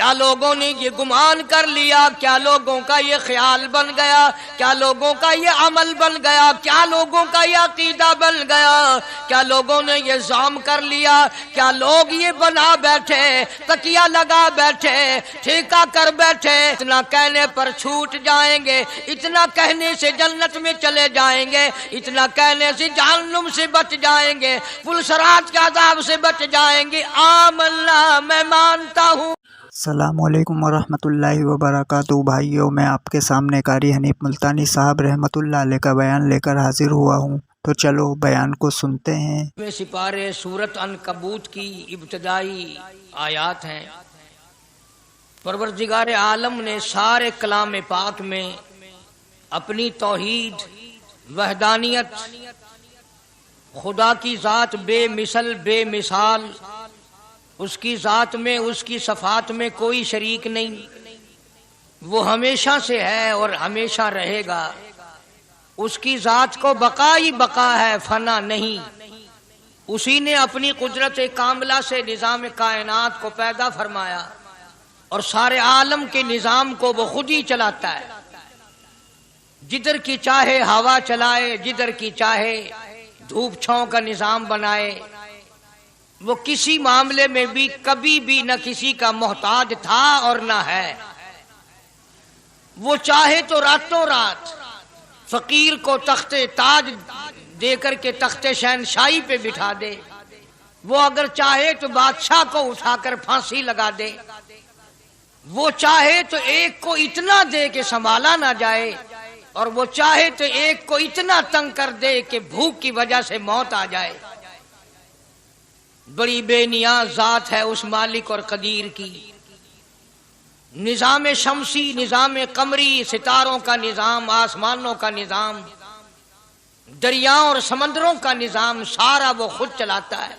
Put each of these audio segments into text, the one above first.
کیا لوگوں نے یہ گمان کر لیا؟ کیا لوگوں کا یہ خیال بن گیا؟ کیا لوگوں کا یہ عمل بن گیا؟ کیا لوگوں کا یہ عقیدہ بن گیا؟ کیا لوگوں نے یہ زعم کر لیا؟ کیا لوگ یہ بنا بیٹھے، تکیہ لگا بیٹھے، ٹھیکہ کر بیٹھے اتنا کہنے پر چھوٹ جائیں گے، اتنا کہنے سے جنت میں چلے جائیں گے، اتنا کہنے سے جہنم سے بچ جائیں گے، پلسرات کے عذاب سے بچ جائیں گے؟ آمنا، میں مانتا ہوں۔ السلام علیکم ورحمۃ اللہ وبرکاتہ۔ بھائیوں، میں آپ کے سامنے قاری حنیف ملتانی صاحب رحمۃ اللہ علیہ کا بیان لے کر حاضر ہوا ہوں، تو چلو بیان کو سنتے ہیں۔ میں سپارے سورت عنکبوت کی ابتدائی آیات ہیں۔ پروردگار عالم نے سارے کلام پاک میں اپنی توحید، وحدانیت، خدا کی ذات بے مثل بے مثال، اس کی ذات میں، اس کی صفات میں کوئی شریک نہیں، وہ ہمیشہ سے ہے اور ہمیشہ رہے گا، اس کی ذات کو بقا ہی بقا ہے، فنا نہیں۔ اسی نے اپنی قدرت کاملہ سے نظام کائنات کو پیدا فرمایا اور سارے عالم کے نظام کو وہ خود ہی چلاتا ہے، جدھر کی چاہے ہوا چلائے، جدھر کی چاہے دھوپ چھاؤں کا نظام بنائے۔ وہ کسی معاملے میں بھی کبھی بھی نہ کسی کا محتاج تھا اور نہ ہے۔ وہ چاہے تو راتوں رات فقیر کو تخت تاج دے کر کے تخت شہنشاہی پہ بٹھا دے، وہ اگر چاہے تو بادشاہ کو اٹھا کر پھانسی لگا دے، وہ چاہے تو ایک کو اتنا دے کہ سنبھالا نہ جائے، اور وہ چاہے تو ایک کو اتنا تنگ کر دے کہ بھوک کی وجہ سے موت آ جائے۔ بڑی بے نیاز ذات ہے اس مالک اور قدیر کی۔ نظام شمسی، نظام قمری، ستاروں کا نظام، آسمانوں کا نظام، دریاؤں اور سمندروں کا نظام، سارا وہ خود چلاتا ہے۔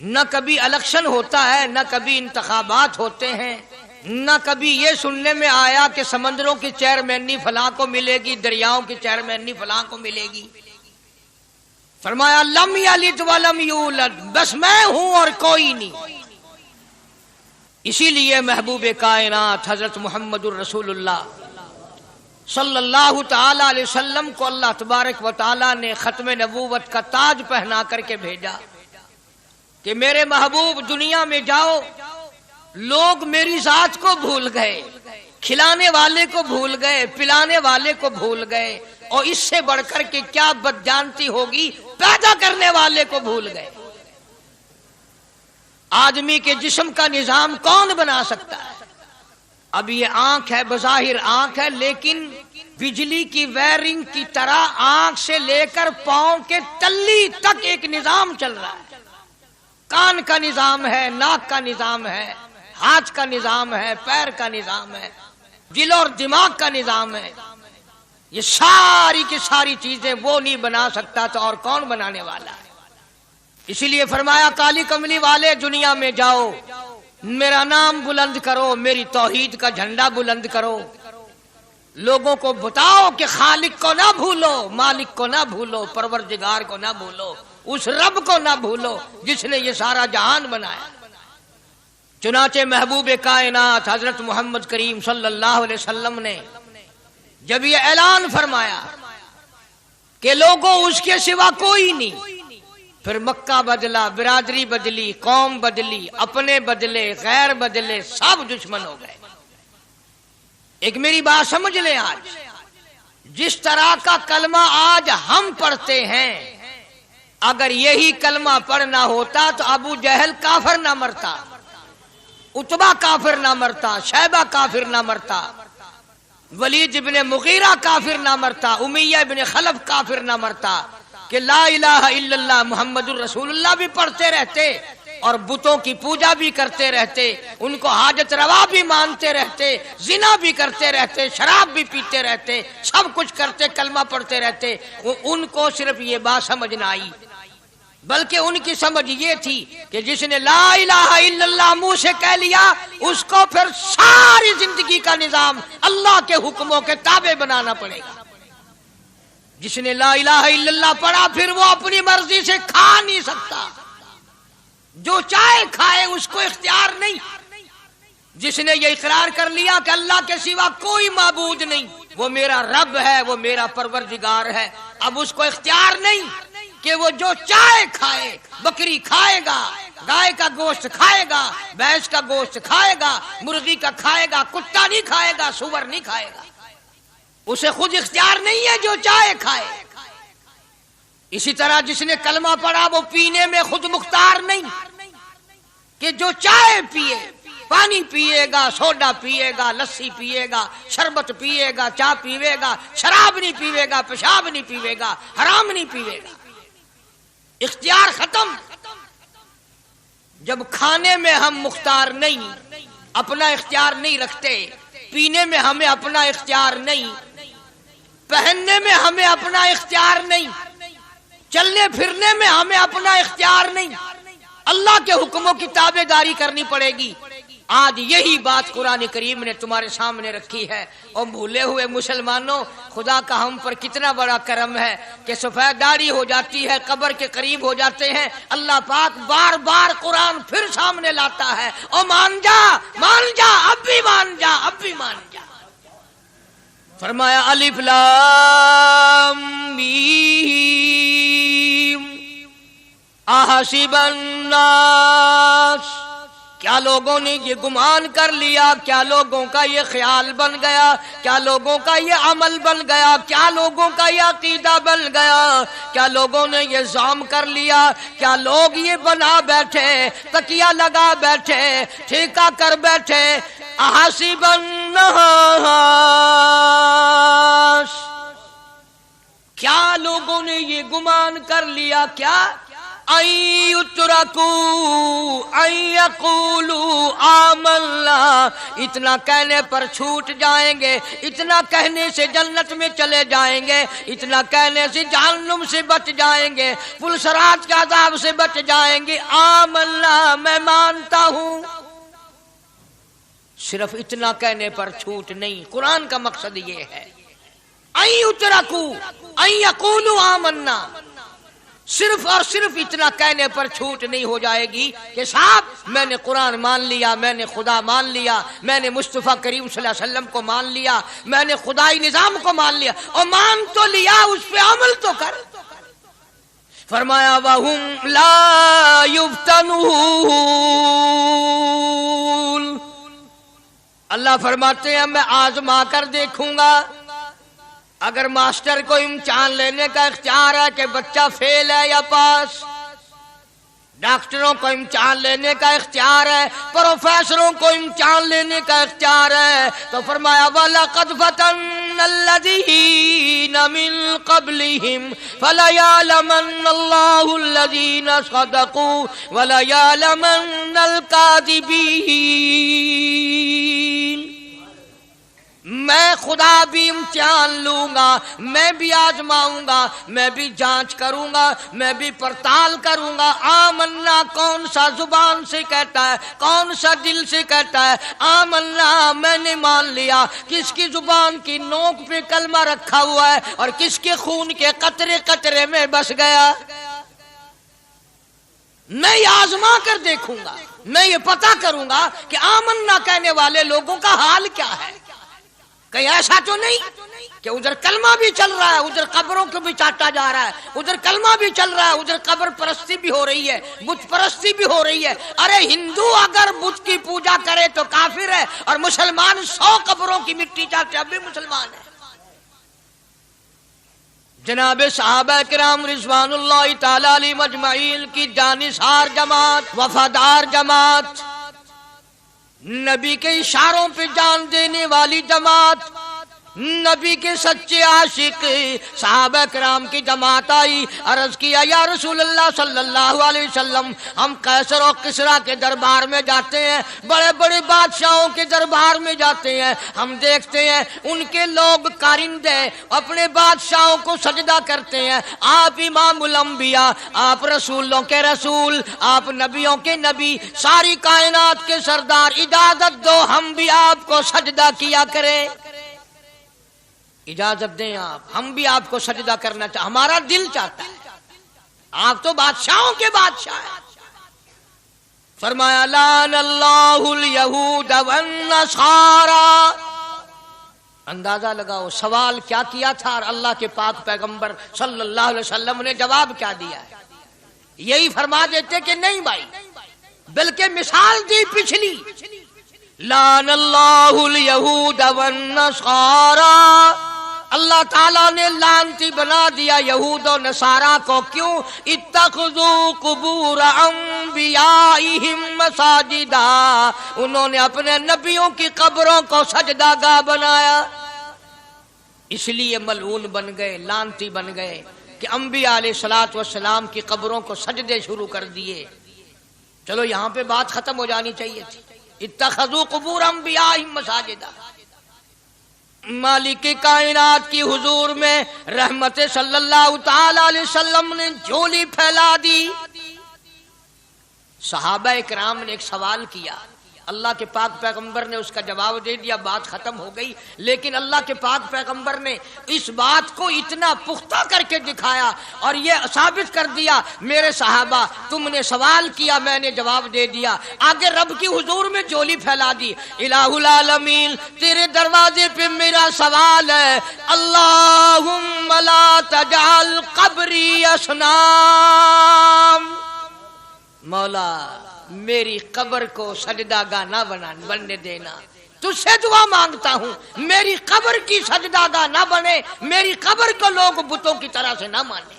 نہ کبھی الیکشن ہوتا ہے، نہ کبھی انتخابات ہوتے ہیں، نہ کبھی یہ سننے میں آیا کہ سمندروں کی چیئرمینی فلاں کو ملے گی، دریاؤں کی چیئرمینی فلاں کو ملے گی۔ فرمایا لم یلد ولم یولد، بس میں ہوں اور کوئی نہیں۔ اسی لیے محبوب کائنات حضرت محمد الرسول اللہ صلی اللہ تعالی علیہ وسلم کو اللہ تبارک و تعالی نے ختم نبوت کا تاج پہنا کر کے بھیجا کہ میرے محبوب دنیا میں جاؤ، لوگ میری ذات کو بھول گئے، کھلانے والے کو بھول گئے، پلانے والے کو بھول گئے، اور اس سے بڑھ کر کے کیا بدجانتی ہوگی، پیدا کرنے والے کو بھول گئے۔ آدمی کے جسم کا نظام کون بنا سکتا ہے؟ اب یہ آنکھ ہے، بظاہر آنکھ ہے، لیکن بجلی کی وائرنگ کی طرح آنکھ سے لے کر پاؤں کے تلی تک ایک نظام چل رہا ہے۔ کان کا نظام ہے، ناک کا نظام ہے، ہاتھ کا نظام ہے، پیر کا نظام ہے، دل اور دماغ کا نظام ہے۔ یہ ساری کی ساری چیزیں وہ نہیں بنا سکتا تو اور کون بنانے والا ہے؟ اسی لیے فرمایا کالی کملی والے دنیا میں جاؤ، میرا نام بلند کرو، میری توحید کا جھنڈا بلند کرو، لوگوں کو بتاؤ کہ خالق کو نہ بھولو، مالک کو نہ بھولو، پروردگار کو نہ بھولو، اس رب کو نہ بھولو جس نے یہ سارا جہان بنایا۔ چنانچہ محبوب کائنات حضرت محمد کریم صلی اللہ علیہ وسلم نے جب یہ اعلان فرمایا کہ لوگوں اس کے سوا کوئی نہیں، پھر مکہ بدلا، برادری بدلی، قوم بدلی، اپنے بدلے، غیر بدلے، سب دشمن ہو گئے۔ ایک میری بات سمجھ لیں، آج جس طرح کا کلمہ آج ہم پڑھتے ہیں، اگر یہی کلمہ پڑھنا ہوتا تو ابو جہل کافر نہ مرتا، عتبہ کافر نہ مرتا، شیبہ کافر نہ مرتا، ولید ابن مغیرہ کافر نہ مرتا، امیہ ابن خلف کافر نہ مرتا، کہ لا الہ الا اللہ محمد الرسول اللہ بھی پڑھتے رہتے اور بتوں کی پوجا بھی کرتے رہتے، ان کو حاجت روا بھی مانتے رہتے، زنا بھی کرتے رہتے، شراب بھی پیتے رہتے، سب کچھ کرتے، کلمہ پڑھتے رہتے۔ ان کو صرف یہ بات سمجھ نہ آئی، بلکہ ان کی سمجھ یہ تھی کہ جس نے لا الہ الا اللہ منہ سے کہہ لیا، اس کو پھر ساری زندگی کا نظام اللہ کے حکموں کے تابع بنانا پڑے گا۔ جس نے لا الہ الا اللہ پڑھا، پھر وہ اپنی مرضی سے کھا نہیں سکتا، جو چاہے کھائے، اس کو اختیار نہیں۔ جس نے یہ اقرار کر لیا کہ اللہ کے سوا کوئی معبود نہیں، وہ میرا رب ہے، وہ میرا پروردگار ہے، اب اس کو اختیار نہیں کہ وہ جو چاہے کھائے، بکری کھائے گا، گائے کا گوشت کھائے گا، بھینس کا گوشت کھائے گا، مرغی کا کھائے گا، کتا نہیں کھائے گا، سور نہیں کھائے گا، اسے خود اختیار نہیں ہے، جو چاہے کھائے۔ اسی طرح جس نے کلمہ پڑھا وہ پینے میں خود مختار نہیں کہ جو چاہے پیے، پانی پیے گا، سوڈا پیے گا، لسی پیے گا، شربت پیے گا، چائے پیے گا، شراب نہیں پیے گا، پیشاب نہیں پیے گا، حرام نہیں پیے گا، اختیار ختم۔ جب کھانے میں ہم مختار نہیں، اپنا اختیار نہیں رکھتے، پینے میں ہمیں اپنا اختیار نہیں، پہننے میں ہمیں اپنا اختیار نہیں، چلنے پھرنے میں ہمیں اپنا اختیار نہیں، اللہ کے حکموں کی تابع داری کرنی پڑے گی۔ آج یہی بات قرآن کریم نے تمہارے سامنے رکھی ہے۔ اور بھولے ہوئے مسلمانوں، خدا کا ہم پر کتنا بڑا کرم ہے کہ سفید داڑھی ہو جاتی ہے، قبر کے قریب ہو جاتے ہیں، اللہ پاک بار بار قرآن پھر سامنے لاتا ہے، اور مان جا، اب بھی مان جا، اب بھی مان جا۔ فرمایا الف لام میم احسب الناس، کیا لوگوں نے یہ گمان کر لیا، کیا لوگوں کا یہ خیال بن گیا، کیا لوگوں کا یہ عمل بن گیا، کیا لوگوں کا یہ عقیدہ بن گیا، کیا لوگوں نے یہ ظام کر لیا، کیا لوگ یہ بنا بیٹھے، تکیہ لگا بیٹھے، ٹھیکہ کر بیٹھے، احسب الناس، کیا لوگوں نے یہ گمان کر لیا، کیا ان یترکوا ان یقولوا آمنا، اتنا کہنے پر چھوٹ جائیں گے، اتنا کہنے سے جنت میں چلے جائیں گے، اتنا کہنے سے جہنم سے بچ جائیں گے، پلسرات کے عذاب سے بچ جائیں گے، آمنا میں مانتا ہوں۔ صرف اتنا کہنے پر چھوٹ نہیں، قرآن کا مقصد یہ ہے ان یترکوا ان یقولوا آمنا، صرف اور صرف اتنا کہنے پر چھوٹ نہیں ہو جائے گی کہ صاحب میں نے قرآن مان لیا، میں نے خدا مان لیا، میں نے مصطفیٰ کریم صلی اللہ علیہ وسلم کو مان لیا، میں نے خدائی نظام کو مان لیا، اور مان تو لیا، اس پہ عمل تو کر۔ فرمایا وَهُمْ لَا يُفْتَنُونَ، اللہ فرماتے ہیں میں آزما کر دیکھوں گا۔ اگر ماسٹر کو امتحان لینے کا اختیار ہے کہ بچہ فیل ہے یا پاس، ڈاکٹروں کو امتحان لینے کا اختیار ہے، پروفیسروں کو امتحان لینے کا اختیار ہے، تو فرمایا وَلَقَدْ فَتَنَّ الَّذِينَ مِن قَبْلِهِمْ فَلَيَعْلَمَنَّ اللَّهُ الَّذِينَ صَدَقُوا وَلَيَعْلَمَنَّ الْكَاذِبِينَ۔ میں خدا بھی امتحان لوں گا، میں بھی آزماؤں گا، میں بھی جانچ کروں گا، میں بھی پڑتال کروں گا۔ آمنا کون سا زبان سے کہتا ہے، کون سا دل سے کہتا ہے آمنا میں نے مان لیا، کس کی زبان کی نوک پہ کلمہ رکھا ہوا ہے اور کس کے خون کے قطرے قطرے میں بس گیا۔ میں یہ آزما کر دیکھوں گا، میں یہ پتہ کروں گا کہ آمنا کہنے والے لوگوں کا حال کیا ہے۔ کہیں ایسا تو نہیں کہ ادھر کلمہ بھی چل رہا ہے، ادھر قبروں کو بھی چاٹا جا رہا ہے، ادھر کلمہ بھی چل رہا ہے، ادھر قبر پرستی بھی ہو رہی ہے، بت پرستی بھی ہو رہی ہے۔ ارے ہندو اگر بت کی پوجا کرے تو کافر ہے، اور مسلمان 100 قبروں کی مٹی چاٹے اب بھی مسلمان ہے۔ جناب صحابہ کرام رضوان اللہ تعالی علیہم اجمعین کی جانثار جماعت، وفادار جماعت، نبی کے اشاروں پہ جان دینے والی جماعت، نبی کے سچے عاشق صحابہ کرام کی جماعت آئی، عرض کیا یا رسول اللہ صلی اللہ علیہ وسلم، ہم قیصر و کسریٰ کے دربار میں جاتے ہیں، بڑے بڑے بادشاہوں کے دربار میں جاتے ہیں، ہم دیکھتے ہیں ان کے لوگ کارندے اپنے بادشاہوں کو سجدہ کرتے ہیں، آپ امام الانبیاء، آپ رسولوں کے رسول، آپ نبیوں کے نبی، ساری کائنات کے سردار، اجازت دو ہم بھی آپ کو سجدہ کیا کریں، اجازت دیں آپ، ہم بھی آپ کو سجدہ کرنا چاہتے، ہمارا دل چاہتا ہے، آپ تو بادشاہوں کے بادشاہ ہیں۔ فرمایا لعن اللہ الیہود والنصارى. اندازہ لگاؤ سوال کیا کیا تھا اور اللہ کے پاک پیغمبر صلی اللہ علیہ وسلم نے جواب کیا دیا ہے. یہی فرما دیتے کہ نہیں بھائی، بلکہ مثال دی پچھلی، لعن اللہ الیہود والنصارى. اللہ تعالیٰ نے لعنتی بنا دیا یہود و نصارہ کو. کیوں؟ اتخذوا قبور انبیائہم مساجدا، انہوں نے اپنے نبیوں کی قبروں کو سجدہ گاہ بنایا، اس لیے ملعون بن گئے، لعنتی بن گئے کہ انبیاء علیہ الصلوۃ والسلام کی قبروں کو سجدے شروع کر دیے. چلو یہاں پہ بات ختم ہو جانی چاہیے تھی. اتخذوا قبور انبیائہم مساجدا. مالک کائنات کی حضور میں رحمت صلی اللہ تعالی علیہ وسلم نے جھولی پھیلا دی. صحابہ اکرام نے ایک سوال کیا، اللہ کے پاک پیغمبر نے اس کا جواب دے دیا، بات ختم ہو گئی. لیکن اللہ کے پاک پیغمبر نے اس بات کو اتنا پختہ کر کے دکھایا اور یہ ثابت کر دیا، میرے صحابہ تم نے سوال کیا، میں نے جواب دے دیا. آگے رب کی حضور میں جھولی پھیلا دی. الہ العالمین تیرے دروازے پہ میرا سوال ہے، اللہم لا تجعل قبری اصنام. مولا میری قبر کو سجدہ گاہ نہ بننے دینا، تجھ سے دعا مانگتا ہوں میری قبر کی سجدہ گاہ نہ بنے، میری قبر کو لوگ بتوں کی طرح سے نہ مانے.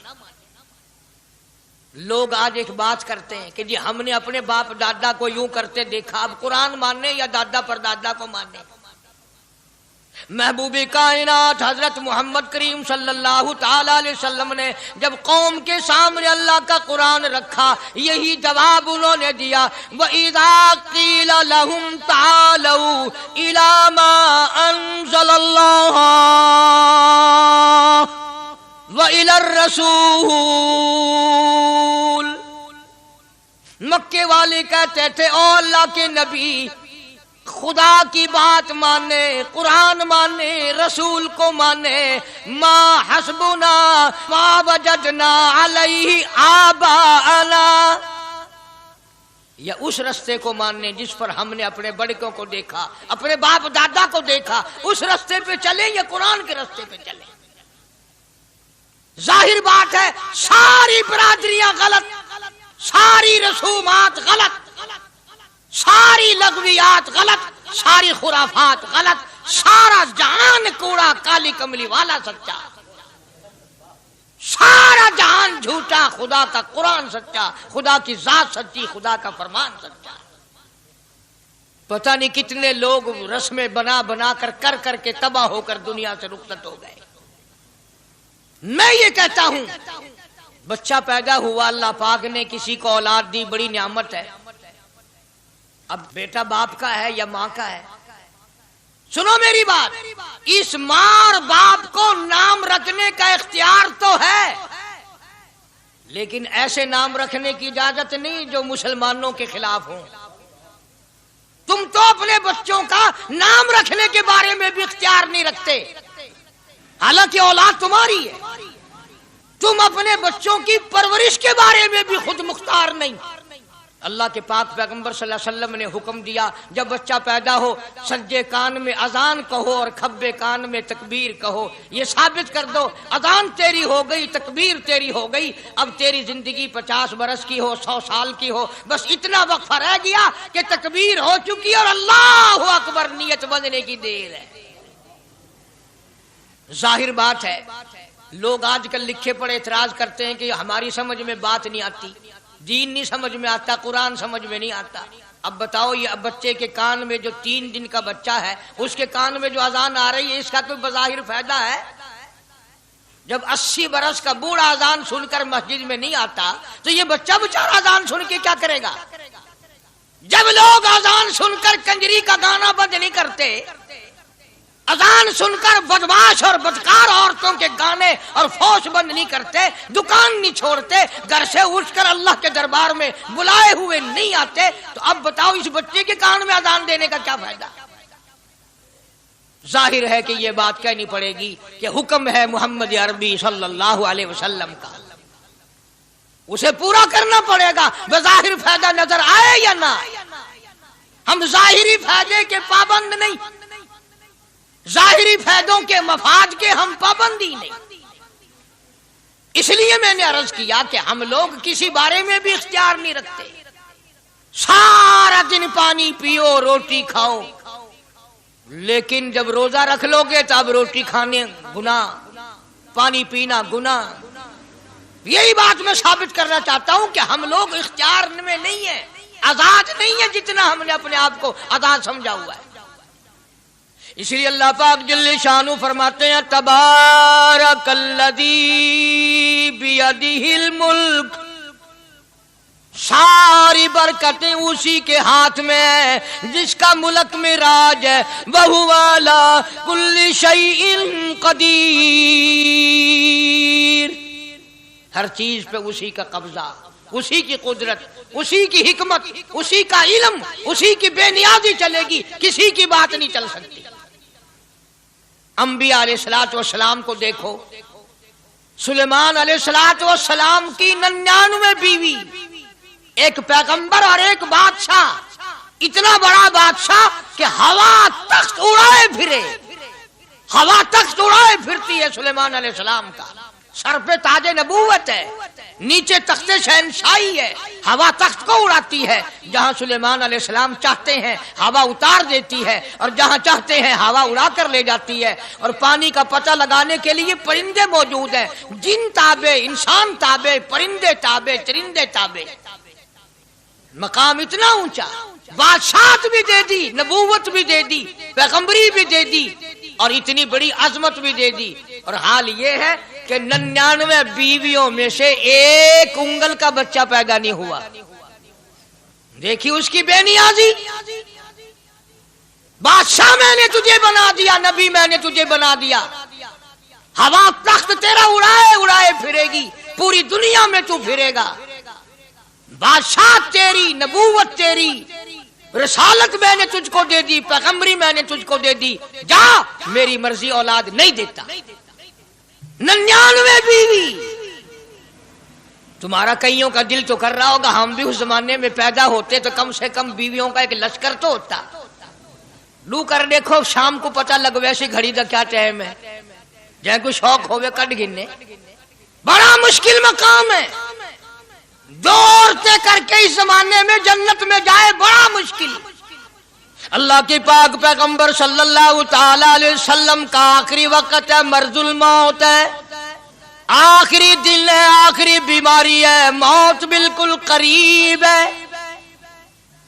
لوگ آج ایک بات کرتے ہیں کہ جی ہم نے اپنے باپ دادا کو یوں کرتے دیکھا، اب قرآن ماننے یا دادا پر دادا کو ماننے. محبوب کائنات حضرت محمد کریم صلی اللہ تعالی علیہ وسلم نے جب قوم کے سامنے اللہ کا قرآن رکھا، یہی جواب انہوں نے دیا، وَإِذَا قِيلَ لَهُمْ تَعَالَوْا إِلَى مَا أَنزَلَ اللَّهُ وَإِلَى الرَّسُولِ. مکے والے کہتے تھے او اللہ کے نبی، خدا کی بات مانے، قرآن مانے، رسول کو مانے، ما حسبنا ما وجدنا علیہ آباءنا، یا اس رستے کو ماننے جس پر ہم نے اپنے بڑکوں کو دیکھا، اپنے باپ دادا کو دیکھا، اس رستے پہ چلیں یا قرآن کے رستے پہ چلیں. ظاہر بات ہے ساری برادریاں غلط، ساری رسومات غلط، ساری لغویات غلط، ساری خرافات غلط، سارا جہان کوڑا، کالی کملی والا سچا، سارا جہان جھوٹا، خدا کا قرآن سچا، خدا کی ذات سچی، خدا کا فرمان سچا. پتہ نہیں کتنے لوگ رسمیں بنا بنا کر کر کے تباہ ہو کر دنیا سے رخصت ہو گئے. میں یہ کہتا ہوں بچہ پیدا ہوا، اللہ پاک نے کسی کو اولاد دی، بڑی نعمت ہے. اب بیٹا باپ کا ہے یا ماں کا ہے؟ سنو میری بات، اس ماں اور باپ کو نام رکھنے کا اختیار تو ہے، لیکن ایسے نام رکھنے کی اجازت نہیں جو مسلمانوں کے خلاف ہوں. تم تو اپنے بچوں کا نام رکھنے کے بارے میں بھی اختیار نہیں رکھتے، حالانکہ اولاد تمہاری ہے. تم اپنے بچوں کی پرورش کے بارے میں بھی خود مختار نہیں. اللہ کے پاک پیغمبر صلی اللہ علیہ وسلم نے حکم دیا، جب بچہ پیدا ہو سجے کان میں اذان کہو اور کھبے کان میں تکبیر کہو. یہ ثابت کر دو اذان تیری ہو گئی، تکبیر تیری ہو گئی، اب تیری زندگی 50 برس کی ہو، 100 سال کی ہو، بس اتنا وقفہ رہ گیا کہ تکبیر ہو چکی اور اللہ اکبر نیت بندنے کی دیر ہے. ظاہر بات ہے لوگ آج کل لکھے پڑے اعتراض کرتے ہیں کہ ہماری سمجھ میں بات نہیں آتی، دین نہیں سمجھ میں آتا، قرآن سمجھ میں نہیں آتا. اب بتاؤ یہ بچے کے کان میں جو 3 دن کا بچہ ہے اس کے کان میں جو اذان آ رہی ہے اس کا کوئی بظاہر فائدہ ہے؟ جب 80 برس کا بوڑھا اذان سن کر مسجد میں نہیں آتا تو یہ بچہ بیچارہ اذان سن کے کیا کرے گا؟ جب لوگ اذان سن کر کنجری کا گانا بند نہیں کرتے، اذان سن کر بدماش اور بدکار عورتوں کے گانے اور فوش بند نہیں کرتے، دکان نہیں چھوڑتے، گھر سے اٹھ کر اللہ کے دربار میں بلائے ہوئے نہیں آتے، تو اب بتاؤ اس بچے کے کان میں اذان دینے کا کیا فائدہ؟ ظاہر ہے کہ یہ بات کہنی پڑے گی کہ حکم ہے محمد عربی صلی اللہ علیہ وسلم کا. اسے پورا کرنا پڑے گا، بظاہر فائدہ نظر آئے یا نہ آئے۔ ہم ظاہری فائدے کے پابند نہیں، ظاہری فائدوں کے مفاد کے ہم پابندی نہیں۔ اس لیے میں نے عرض کیا کہ ہم لوگ کسی بارے میں بھی اختیار نہیں رکھتے، سارا دن پانی پیو روٹی کھاؤ، لیکن جب روزہ رکھ لو گے تو اب روٹی کھانے گناہ، پانی پینا گناہ۔ یہی بات میں ثابت کرنا چاہتا ہوں کہ ہم لوگ اختیار میں نہیں ہیں، آزاد نہیں ہے جتنا ہم نے اپنے آپ کو آزاد سمجھا ہوا ہے۔ اس لیے اللہ پاک جل شانہ فرماتے ہیں تبارک الذی بیدہ الملک، ساری برکتیں اسی کے ہاتھ میں ہیں جس کا ملک میں راج ہے، وَهُوَ عَلَىٰ كُلِّ شَيْءٍ قدیر۔ ہر چیز پہ اسی کا قبضہ، اسی کی قدرت، اسی کی حکمت، اسی کا علم، اسی کی بے نیازی چلے گی، کسی کی بات نہیں چل سکتی۔ انبیاء علیہ السلام کو دیکھو، سلیمان علیہ السلام کی 99 بیوی، ایک پیغمبر اور ایک بادشاہ، اتنا بڑا بادشاہ کہ ہوا تخت اڑائے پھرے، ہوا تخت اڑائے پھرتی ہے سلیمان علیہ السلام کا، سر پہ تاج نبوت ہے، نیچے تخت شہنشاہی ہے، ہوا تخت کو اڑاتی ہے، جہاں سلیمان علیہ السلام چاہتے ہیں ہوا اتار دیتی ہے، اور جہاں چاہتے ہیں ہوا اڑا کر لے جاتی ہے۔ اور پانی کا پتہ لگانے کے لیے پرندے موجود ہیں، جن تابع، انسان تابع، پرندے تابع، چرندے تابع۔ مقام اتنا اونچا، بادشاہت بھی دے دی، نبوت بھی دے دی، پیغمبری بھی دے دی، اور اتنی بڑی عظمت بھی دے دی۔ اور حال یہ ہے کہ 99 بیویوں میں سے ایک انگل کا بچہ پیدا نہیں ہوا۔ دیکھی اس کی بے نیازی۔ بادشاہ میں نے تجھے بنا دیا، نبی میں نے تجھے بنا دیا، ہوا تخت تیرا اڑائے اڑائے پھرے گی، پوری دنیا میں تو پھرے گا، بادشاہ تیری، نبوت تیری، رسالت میں نے تجھ کو دے دی، پیغمبری میں نے تجھ کو دے دی، جا میری مرضی اولاد نہیں دیتا۔ 99 بیوی۔ تمہارا کئیوں کا دل تو کر رہا ہوگا ہم بھی اس زمانے میں پیدا ہوتے تو کم سے کم بیویوں کا ایک لشکر تو ہوتا۔ لو کر دیکھو شام کو پتہ لگ ویسے گھڑی دا کیا ٹائم ہے، جہاں کوئی شوق ہوئے کٹ گننے، بڑا مشکل مقام ہے، دو عورتیں کر کے اس زمانے میں جنت میں جائے بڑا مشکل۔ اللہ کے پاک پیغمبر صلی اللہ تعالی علیہ وسلم کا آخری وقت ہے، مرض الموت ہے، آخری دن ہے، آخری بیماری ہے، موت بالکل قریب ہے۔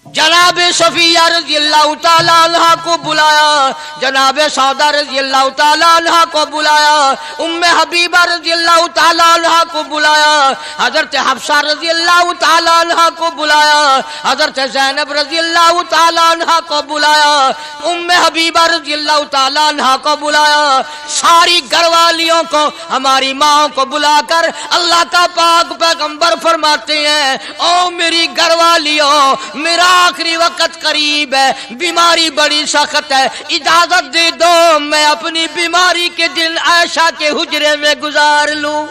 جناب صفیہ رضی اللہ تعالی عنہ کو بلایا، جناب سودا رضی اللہ تعالی عنہ کو بلایا، ام حبیبہ رضی اللہ تعالی عنہ کو بلایا، حضرت حفصہ رضی اللہ تعالی عنہ کو بلایا، حضرت زینب رضی اللہ تعالی عنہ کو بلایا، ام حبیبہ رضی اللہ تعالی عنہ کو بلایا، ساری گھر والیوں کو، ہماری ماں کو بلا کر اللہ کا پاک پیغمبر فرماتے ہیں، او میری گھر والیوں، میرا آخری وقت قریب ہے، بیماری بڑی سخت ہے، اجازت دے دو میں اپنی بیماری کے دن عائشہ کے حجرے میں گزار لوں۔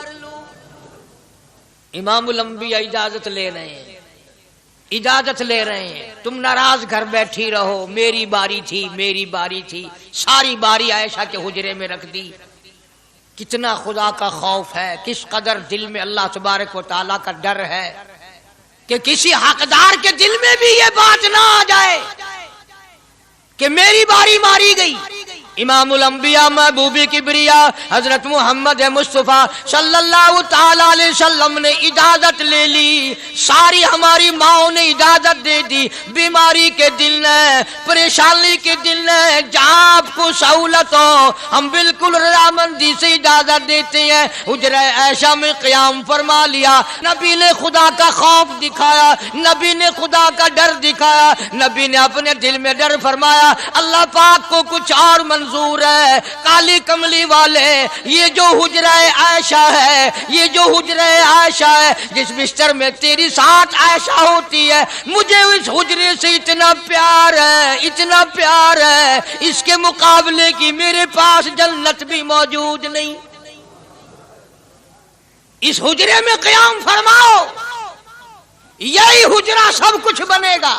امام الانبیاء اجازت لے رہے ہیں، اجازت لے رہے ہیں، تم ناراض گھر بیٹھی رہو، میری باری تھی، میری باری تھی، ساری باری عائشہ کے حجرے میں رکھ دی۔ کتنا خدا کا خوف ہے، کس قدر دل میں اللہ تبارک و تعالیٰ کا ڈر ہے کہ کسی حقدار کے دل میں بھی یہ بات نہ آ جائے کہ میری باری ماری گئی۔ امام الانبیاء محبوب کبریا حضرت محمد مصطفیٰ صلی اللہ تعالی علیہ وسلم نے اجازت لے لی، ساری ہماری ماؤں نے اجازت دے دی، بیماری کے دن ہے، پریشانی کے دن ہے، جہاں آپ کو سہولت ہو ہم بالکل رضامندی سے اجازت دیتے ہیں۔ حجرہ عائشہ میں قیام فرما لیا، نبی نے خدا کا خوف دکھایا، نبی نے خدا کا ڈر دکھایا، نبی نے اپنے دل میں ڈر فرمایا اللہ پاک کو کچھ اور منظور ہے، کالی کملی والے، یہ جو حجرہ عائشہ ہے، یہ جو حجرہ عائشہ ہے جس بستر میں تیری ساتھ عائشہ ہوتی ہے، مجھے اس حجرے سے اتنا پیار ہے، اتنا پیار ہے، اس کے مقابلے کی میرے پاس جنت بھی موجود نہیں۔ اس حجرے میں قیام فرماؤ، یہی حجرہ سب کچھ بنے گا،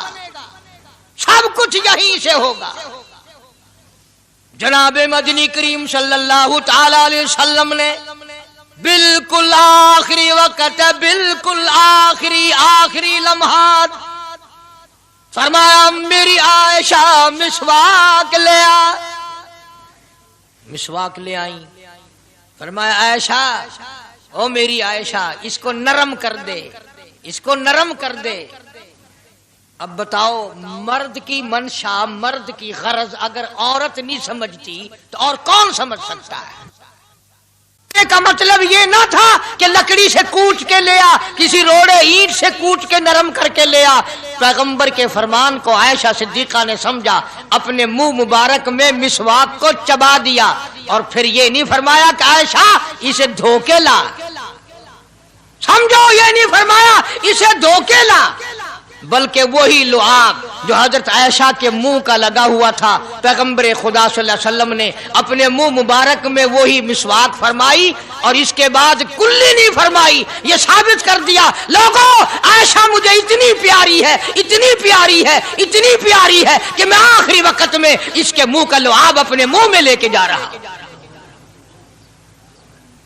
سب کچھ یہیں سے ہوگا۔ جناب مدنی کریم صلی اللہ تعالی علیہ وسلم نے بالکل آخری وقت، بالکل آخری لمحات فرمایا میری عائشہ مسواک لے آ۔ مسواک لے آئی، فرمایا عائشہ، او میری عائشہ اس کو نرم کر دے، اس کو نرم کر دے۔ اب بتاؤ، مرد کی منشا، مرد کی غرض اگر عورت نہیں سمجھتی تو اور کون سمجھ سکتا ہے؟ کا مطلب یہ نہ تھا کہ لکڑی سے کوٹ کے لیا، کسی روڑے اینٹ سے کوٹ کے نرم کر کے لیا۔ پیغمبر کے فرمان کو عائشہ صدیقہ نے سمجھا، اپنے منہ مبارک میں مسواک کو چبا دیا، اور پھر یہ نہیں فرمایا کہ عائشہ اسے دھو کے لا، سمجھو یہ نہیں فرمایا اسے دھو کے لا، بلکہ وہی لعاب جو حضرت عائشہ کے منہ کا لگا ہوا تھا، پیغمبر خدا صلی اللہ علیہ وسلم نے اپنے منہ مبارک میں وہی مسواک فرمائی، اور اس کے بعد کلی نہیں فرمائی۔ یہ ثابت کر دیا لوگوں، عائشہ مجھے اتنی پیاری ہے، اتنی پیاری ہے، اتنی پیاری ہے کہ میں آخری وقت میں اس کے منہ کا لعاب اپنے منہ میں لے کے جا رہا ہوں۔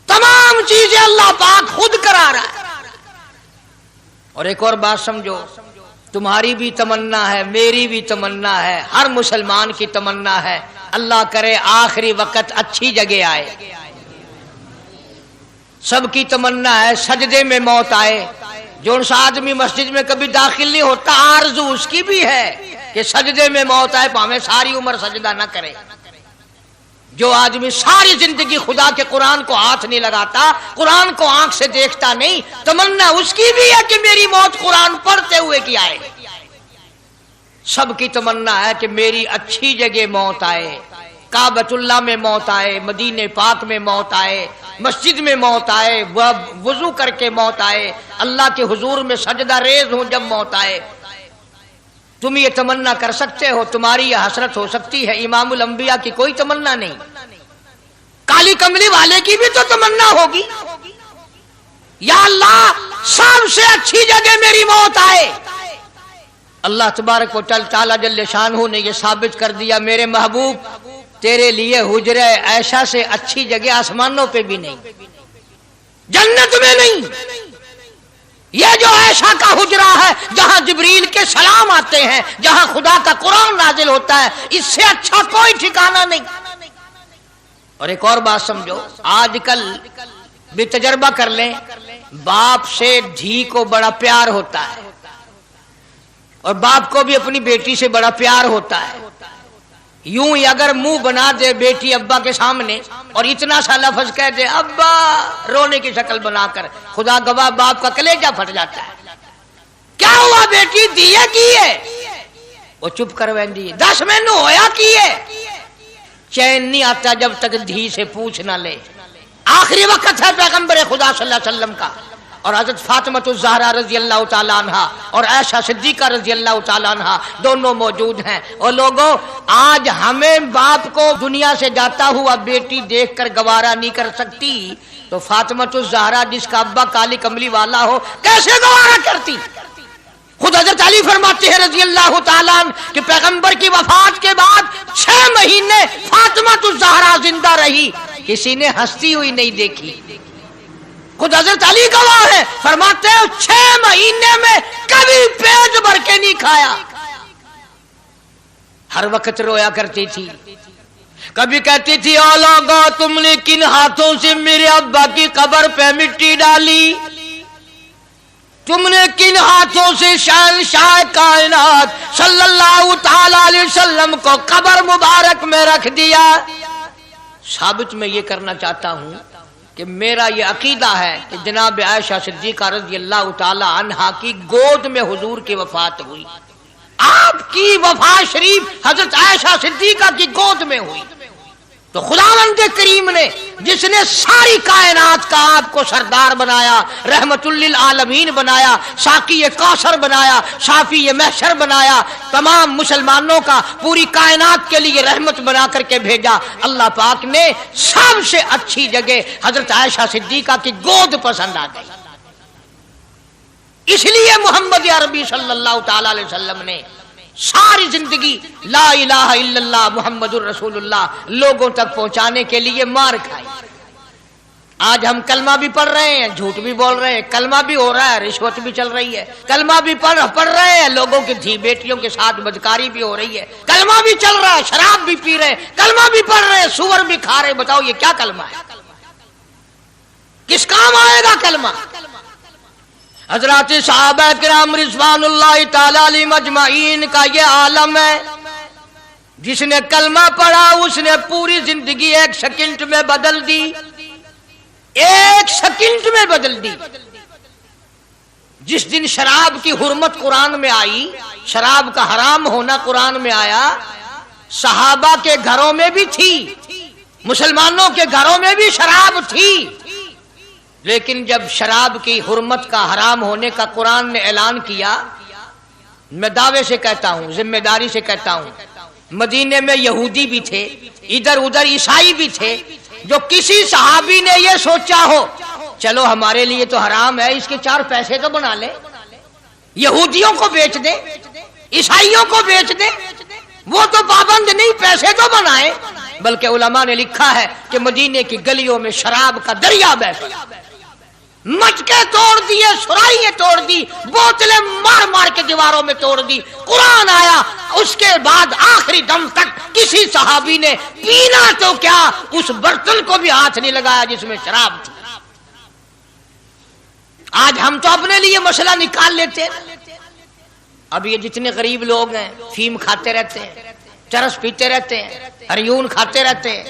تمام چیزیں اللہ پاک خود کرا رہا ہے۔ اور ایک اور بات سمجھو، تمہاری بھی تمنا ہے، میری بھی تمنا ہے، ہر مسلمان کی تمنا ہے، اللہ کرے آخری وقت اچھی جگہ آئے۔ سب کی تمنا ہے سجدے میں موت آئے۔ جو ان آدمی مسجد میں کبھی داخل نہیں ہوتا، آرزو اس کی بھی ہے کہ سجدے میں موت آئے، پاویں ساری عمر سجدہ نہ کرے۔ جو آدمی ساری زندگی خدا کے قرآن کو ہاتھ نہیں لگاتا، قرآن کو آنکھ سے دیکھتا نہیں، تمنا اس کی بھی ہے کہ میری موت قرآن پڑھتے ہوئے کی آئے۔ سب کی تمنا ہے کہ میری اچھی جگہ موت آئے، کعبۃ اللہ میں موت آئے، مدینہ پاک میں موت آئے، مسجد میں موت آئے، وضو کر کے موت آئے، اللہ کے حضور میں سجدہ ریز ہوں جب موت آئے۔ تم یہ تمنا کر سکتے ہو، تمہاری یہ حسرت ہو سکتی ہے، امام الانبیاء کی کوئی تمنا نہیں۔ کالی کملی والے کی بھی تو تمنا ہوگی، یا اللہ سب سے اچھی جگہ میری موت آئے۔ اللہ تبارک و تعالی جل شانہ نے یہ ثابت کر دیا، میرے محبوب تیرے لیے حجرہ عائشہ سے اچھی جگہ آسمانوں پہ بھی نہیں، جنت میں نہیں۔ یہ جو عائشہ کا حجرہ ہے، جہاں جبریل کے سلام آتے ہیں، جہاں خدا کا قرآن نازل ہوتا ہے، اس سے اچھا کوئی ٹھکانہ نہیں۔ اور ایک اور بات سمجھو، آج کل بھی تجربہ کر لیں، باپ سے دھی کو بڑا پیار ہوتا ہے، اور باپ کو بھی اپنی بیٹی سے بڑا پیار ہوتا ہے۔ یوں ہی اگر منہ بنا دے بیٹی ابا کے سامنے اور اتنا سا لفظ کہہ دے ابا، رونے کی شکل بنا کر، خدا گواہ باپ کا کلیجہ پھٹ جاتا ہے۔ کیا ہوا بیٹی، دیے کیے؟ وہ چپ کر ویندی، 10 مینو ہویا کیے؟ چین نہیں آتا جب تک دھی سے پوچھ نہ لے۔ آخری وقت ہے پیغمبر خدا صلی اللہ علیہ وسلم کا، اور حضرت فاطمہ الزہرا رضی اللہ تعالیٰ عنہ اور عائشہ صدیقہ رضی اللہ تعالیٰ عنہ دونوں موجود ہیں۔ اور لوگوں، آج ہمیں باپ کو دنیا سے جاتا ہوا بیٹی دیکھ کر گوارا نہیں کر سکتی، تو فاطمہ الزہرا جس کا ابا کالی کملی والا ہو کیسے گوارا کرتی؟ خود حضرت علی فرماتے ہیں رضی اللہ تعالیٰ عنہ کہ پیغمبر کی وفات کے بعد 6 مہینے فاطمہ الزہرا زندہ رہی، کسی نے ہنستی ہوئی نہیں دیکھی۔ خود حضرت علی گواہ ہے، فرماتے ہیں 6 مہینے میں کبھی پیٹ بھر کے نہیں کھایا، ہر وقت رویا کرتی تھی۔ کبھی کہتی تھی او لوگو، تم نے کن ہاتھوں سے میرے ابا کی قبر پہ مٹی ڈالی؟ تم نے کن ہاتھوں سے شہنشاہ کائنات صلی اللہ تعالی علیہ وسلم کو قبر مبارک میں رکھ دیا؟ ثابت میں یہ کرنا چاہتا ہوں کہ میرا یہ عقیدہ ہے کہ جناب عائشہ صدیقہ رضی اللہ تعالی عنہا کی گود میں حضور کی وفات ہوئی، آپ کی وفات شریف حضرت عائشہ صدیقہ کی گود میں ہوئی، تو خداوند کریم نے جس نے ساری کائنات کا آپ کو سردار بنایا، رحمت للعالمین بنایا، ساقی کوثر بنایا، شافی محشر بنایا، تمام مسلمانوں کا پوری کائنات کے لیے رحمت بنا کر کے بھیجا، اللہ پاک نے سب سے اچھی جگہ حضرت عائشہ صدیقہ کی گود پسند آ گئی۔ اس لیے محمد عربی صلی اللہ تعالی علیہ وسلم نے ساری زندگی لا الہ الا اللہ محمد الرسول اللہ لوگوں تک پہنچانے کے لیے مار کھائی۔ آج ہم کلمہ بھی پڑھ رہے ہیں، جھوٹ بھی بول رہے ہیں، کلمہ بھی ہو رہا ہے، رشوت بھی چل رہی ہے، کلمہ بھی پڑھ رہے ہیں، لوگوں کی دھی بیٹیوں کے ساتھ بدکاری بھی ہو رہی ہے، کلمہ بھی چل رہا ہے، شراب بھی پی رہے ہیں، کلمہ بھی پڑھ رہے ہیں، سور بھی کھا رہے ہیں۔ بتاؤ یہ کیا کلمہ ہے؟ کس کام آئے گا کلمہ؟ حضرات صحابہ کرام رضوان اللہ تعالی علیہم اجمعین کا یہ عالم ہے، جس نے کلمہ پڑھا اس نے پوری زندگی ایک سیکنڈ میں بدل دی، ایک سیکنڈ میں بدل دی۔ جس دن شراب کی حرمت قرآن میں آئی، شراب کا حرام ہونا قرآن میں آیا، صحابہ کے گھروں میں بھی تھی، مسلمانوں کے گھروں میں بھی شراب تھی، لیکن جب شراب کی حرمت کا حرام ہونے کا قرآن نے اعلان کیا، میں دعوے سے کہتا ہوں، ذمہ داری سے کہتا ہوں، مدینے میں یہودی بھی تھے، ادھر ادھر عیسائی بھی تھے، جو کسی صحابی نے یہ سوچا ہو چلو ہمارے لیے تو حرام ہے، اس کے 4 پیسے تو بنا لے، یہودیوں کو بیچ دے، عیسائیوں کو بیچ دے، وہ تو پابند نہیں، پیسے تو بنائے۔ بلکہ علماء نے لکھا ہے کہ مدینے کی گلیوں میں شراب کا دریا بہہ پڑا، مٹکے توڑ دیے، سرائیاں توڑ دی، بوتلیں مار مار کے دیواروں میں توڑ دی، قرآن آیا، اس کے بعد آخری دم تک کسی صحابی نے پینا تو کیا اس برتن کو بھی ہاتھ نہیں لگایا جس میں شراب تھی۔ آج ہم تو اپنے لیے مسئلہ نکال لیتے ہیں۔ اب یہ جتنے غریب لوگ ہیں فیم کھاتے رہتے ہیں، چرس پیتے رہتے ہیں، ہریون کھاتے رہتے ہیں،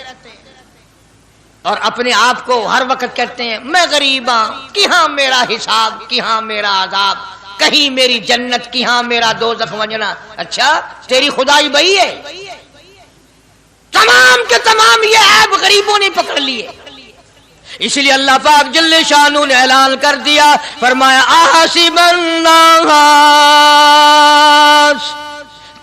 اور اپنے آپ کو ہر وقت کہتے ہیں میں غریب ہاں، کہاں میرا حساب، کہاں میرا عذاب، کہیں میری جنت، کہاں میرا دوزخ وجنا۔ اچھا تیری خدائی بھئی ہے؟ تمام کے تمام یہ عیب غریبوں نے پکڑ لیے۔ اس لیے اللہ پاک جل شانہ نے اعلان کر دیا، فرمایا احسب الناس،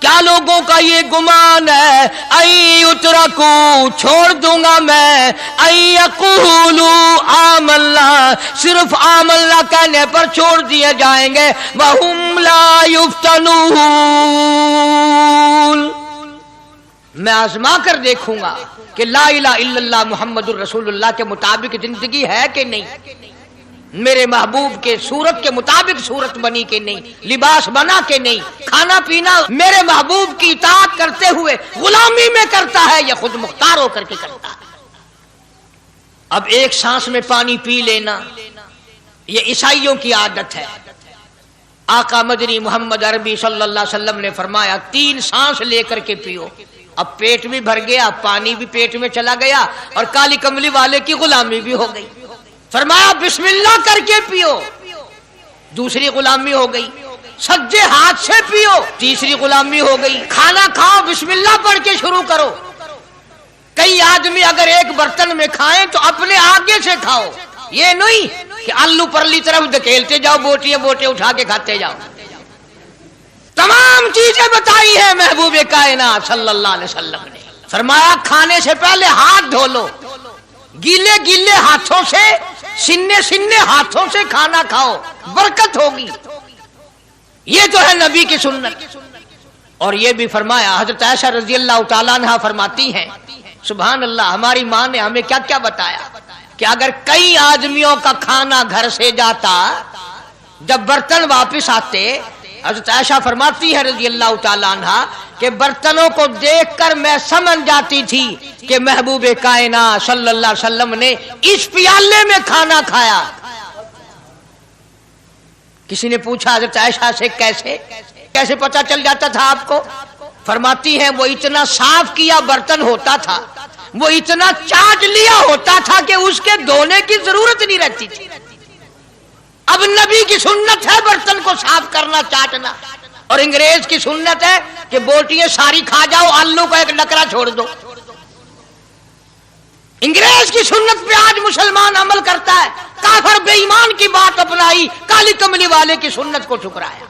کیا لوگوں کا یہ گمان ہے، ان یترکوا، چھوڑ دوں گا میں، ان یقولوا آمنا، صرف آمنا کہنے پر چھوڑ دیے جائیں گے، وہم لا یفتنون، میں آزما کر دیکھوں گا کہ لا الہ الا اللہ محمد الرسول اللہ کے مطابق زندگی ہے کہ نہیں، میرے محبوب کے صورت کے مطابق صورت بنی کہ نہیں، لباس بنا کہ نہیں، کھانا پینا میرے محبوب کی اطاعت کرتے ہوئے غلامی میں کرتا ہے یا خود مختار ہو کر کے کرتا ہے۔ اب ایک سانس میں پانی پی لینا یہ عیسائیوں کی عادت ہے۔ آقا مدنی محمد عربی صلی اللہ علیہ وسلم نے فرمایا 3 سانس لے کر کے پیو۔ اب پیٹ بھی بھر گیا، پانی بھی پیٹ میں چلا گیا، اور کالی کملی والے کی غلامی بھی ہو گئی۔ فرمایا بسم اللہ کر کے پیو، دوسری غلامی ہو گئی، سجے ہاتھ سے پیو، تیسری غلامی ہو گئی، کھانا کھاؤ بسم اللہ پڑھ کے شروع کرو۔ کئی آدمی اگر ایک برتن میں کھائیں تو اپنے آگے سے کھاؤ، یہ نہیں کہ آلو پرلی طرف دھکیلتے جاؤ، بوٹیاں بوٹے اٹھا کے کھاتے جاؤ۔ تمام چیزیں بتائی ہیں محبوب کائنات صلی اللہ علیہ وسلم نے۔ فرمایا کھانے سے پہلے ہاتھ دھو لو، گیلے گیلے ہاتھوں سے، سننے سننے ہاتھوں سے کھانا کھاؤ، برکت ہوگی۔ یہ تو ہے نبی کی سنت۔ اور یہ بھی فرمایا، حضرت عائشہ رضی اللہ تعالیٰ عنہ فرماتی ہیں، سبحان اللہ، ہماری ماں نے ہمیں کیا کیا بتایا کہ اگر کئی آدمیوں کا کھانا گھر سے جاتا، جب برتن واپس آتے، حضرت عائشہ فرماتی ہے رضی اللہ تعالیٰ عنہ کہ برتنوں کو دیکھ کر میں سمجھ جاتی تھی کہ محبوب کائنات صلی اللہ علیہ وسلم نے اس پیالے میں کھانا کھایا۔ کسی نے پوچھا حضرت عائشہ سے کیسے پتا چل جاتا تھا آپ کو؟ فرماتی ہیں وہ اتنا صاف کیا برتن ہوتا تھا، وہ اتنا چاٹ لیا ہوتا تھا کہ اس کے دھونے کی ضرورت نہیں رہتی تھی۔ اب نبی کی سنت ہے برتن کو صاف کرنا، چاٹنا، اور انگریز کی سنت ہے کہ بوٹیاں ساری کھا جاؤ، آلو کا ایک نکرا چھوڑ دو۔ انگریز کی کی سنت پہ آج مسلمان عمل کرتا ہے، کافر بے ایمان کی بات اپنائی، کالی کملی والے کی سنت کو ٹھکرایا،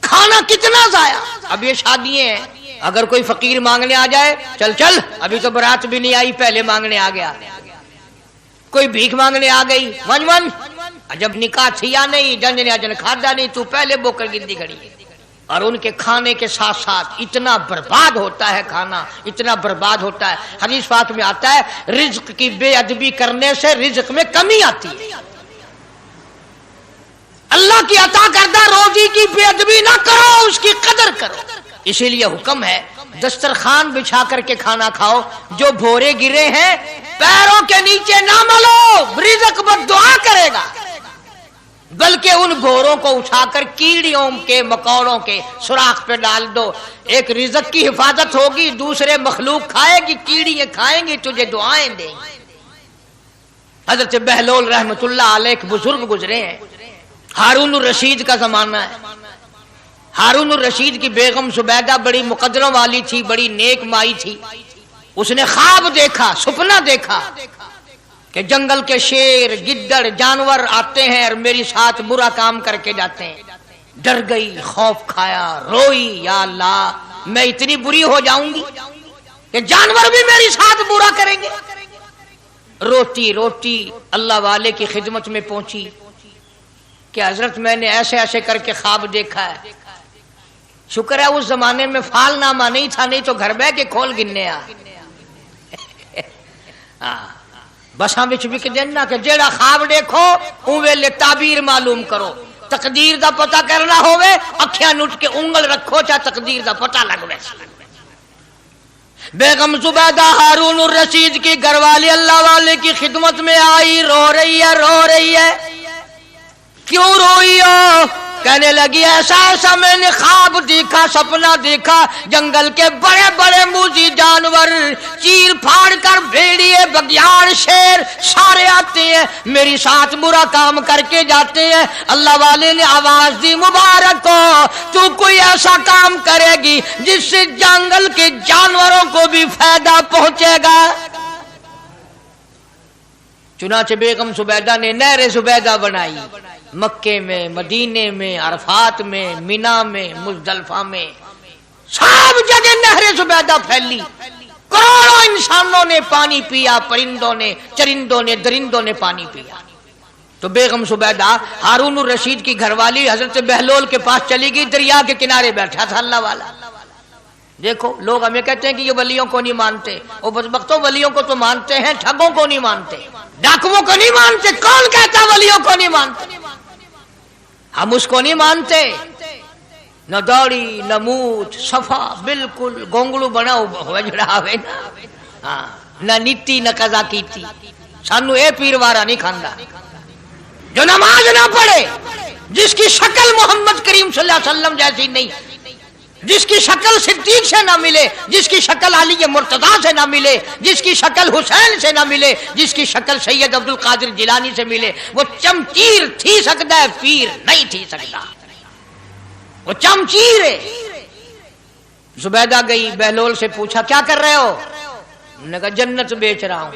کھانا کتنا ضائع۔ اب یہ شادیاں ہیں، اگر کوئی فقیر مانگنے آ جائے، چل چل ابھی تو برات بھی نہیں آئی پہلے مانگنے آ گیا، کوئی بھیک مانگنے آ گئی، ون ون جب نکاح تھیا نہیں، جن نے اجن کھادا نہیں، تو پہلے بوکر گندی کھڑی ہے۔ اور ان کے کھانے کے ساتھ ساتھ اتنا برباد ہوتا ہے کھانا، اتنا برباد ہوتا ہے۔ حدیث پاک میں آتا ہے رزق کی بے ادبی کرنے سے رزق میں کمی آتی ہے، اللہ کی عطا کردہ روزی کی بے ادبی نہ کرو، اس کی قدر کرو۔ اسی لیے حکم ہے دسترخوان بچھا کر کے کھانا کھاؤ، جو بھورے گرے ہیں پیروں کے نیچے نہ ملو، رزق بد دعا کرے گا، بلکہ ان بھوروں کو اٹھا کر کیڑیوں کے مکوڑوں کے سوراخ پہ ڈال دو، ایک رزق کی حفاظت ہوگی، دوسرے مخلوق کھائے گی، کیڑیاں کھائیں گی، تجھے دعائیں دیں گی۔ حضرت بہلول رحمت اللہ علیہ ایک بزرگ گزرے ہیں، ہارون الرشید کا زمانہ ہے۔ ہارون الرشید کی بیگم زبیدہ بڑی مقدروں والی تھی، بڑی نیک مائی تھی۔ اس نے خواب دیکھا، سپنا دیکھا کہ جنگل کے شیر گدڑ جانور آتے ہیں اور میری ساتھ برا کام کر کے جاتے ہیں۔ ڈر گئی، خوف کھایا، روئی، یا اللہ میں اتنی بری ہو جاؤں گی کہ جانور بھی میری ساتھ برا کریں گے۔ روتی روتی اللہ والے کی خدمت میں پہنچی کہ حضرت میں نے ایسے ایسے کر کے خواب دیکھا ہے۔ شکر ہے اس زمانے میں فال نامہ نہیں تھا، نہیں تو گھر بہ کے کھول گننے آ بساں وچ وک دینا کہ جیڑا خواب دیکھو اون ویلے تعبیر معلوم کرو، تقدیر دا پتہ کرنا ہوئے اکھیاں نٹ کے انگل رکھو چا تقدیر دا پتہ لگ ویسے۔ بیگم زبیدہ ہارون الرشید کی گھر والی اللہ والے کی خدمت میں آئی، رو رہی ہے، کیوں روئی ہو؟ کہنے لگی ایسا ایسا میں نے خواب دیکھا، سپنا دیکھا، جنگل کے بڑے بڑے موذی جانور چیر پھاڑ کر بھیڑیے بگیاڑ شیر سارے آتے ہیں، میری ساتھ برا کام کر کے جاتے ہیں۔ اللہ والے نے آواز دی مبارک ہو، تو کوئی ایسا کام کرے گی جس سے جنگل کے جانوروں کو بھی فائدہ پہنچے گا۔ چنانچہ بیگم زبیدہ نے نہر زبیدہ بنائی، مکے میں، مدینے میں، عرفات میں، مینا میں، مزدلفہ میں، سب جگہ نہر زبیدہ پھیلی، کروڑوں انسانوں نے پانی پیا، پرندوں نے، چرندوں نے، درندوں نے پانی پیا۔ تو بیگم زبیدہ ہارون الرشید کی گھر والی حضرت بہلول کے پاس چلی گئی، دریا کے کنارے بیٹھا تھا اللہ والا۔ دیکھو لوگ ہمیں کہتے ہیں کہ یہ ولیوں کو نہیں مانتے، وہ بدبختوں ولیوں کو تو مانتے ہیں، ٹھگوں کو نہیں مانتے، ڈاکوؤں کو نہیں مانتے۔ کون کہتا ولیوں کو نہیں مانتے؟ ہم اس کو نہیں مانتے، نہ داڑھی نہ مونچھ، صفا بالکل گونگلو بنا ہوا جڑا ہوئے نا، نہ نیتی نہ قضا کیتی، سانو اے پیروارا نہیں کھاندا۔ جو نماز نہ پڑھے، جس کی شکل محمد کریم صلی اللہ علیہ وسلم جیسی نہیں، جس کی شکل صدیق سے نہ ملے، جس کی شکل علی مرتضیٰ سے نہ ملے، جس کی شکل حسین سے نہ ملے، جس کی شکل سید عبد القادر جیلانی سے ملے، وہ چمچیر تھی سکتا ہے، پیر نہیں تھی سکتا، وہ چمچیر ہے۔ زبیدہ گئی، بہلول سے پوچھا کیا کر رہے ہو؟ انہوں نے کہا جنت بیچ رہا ہوں،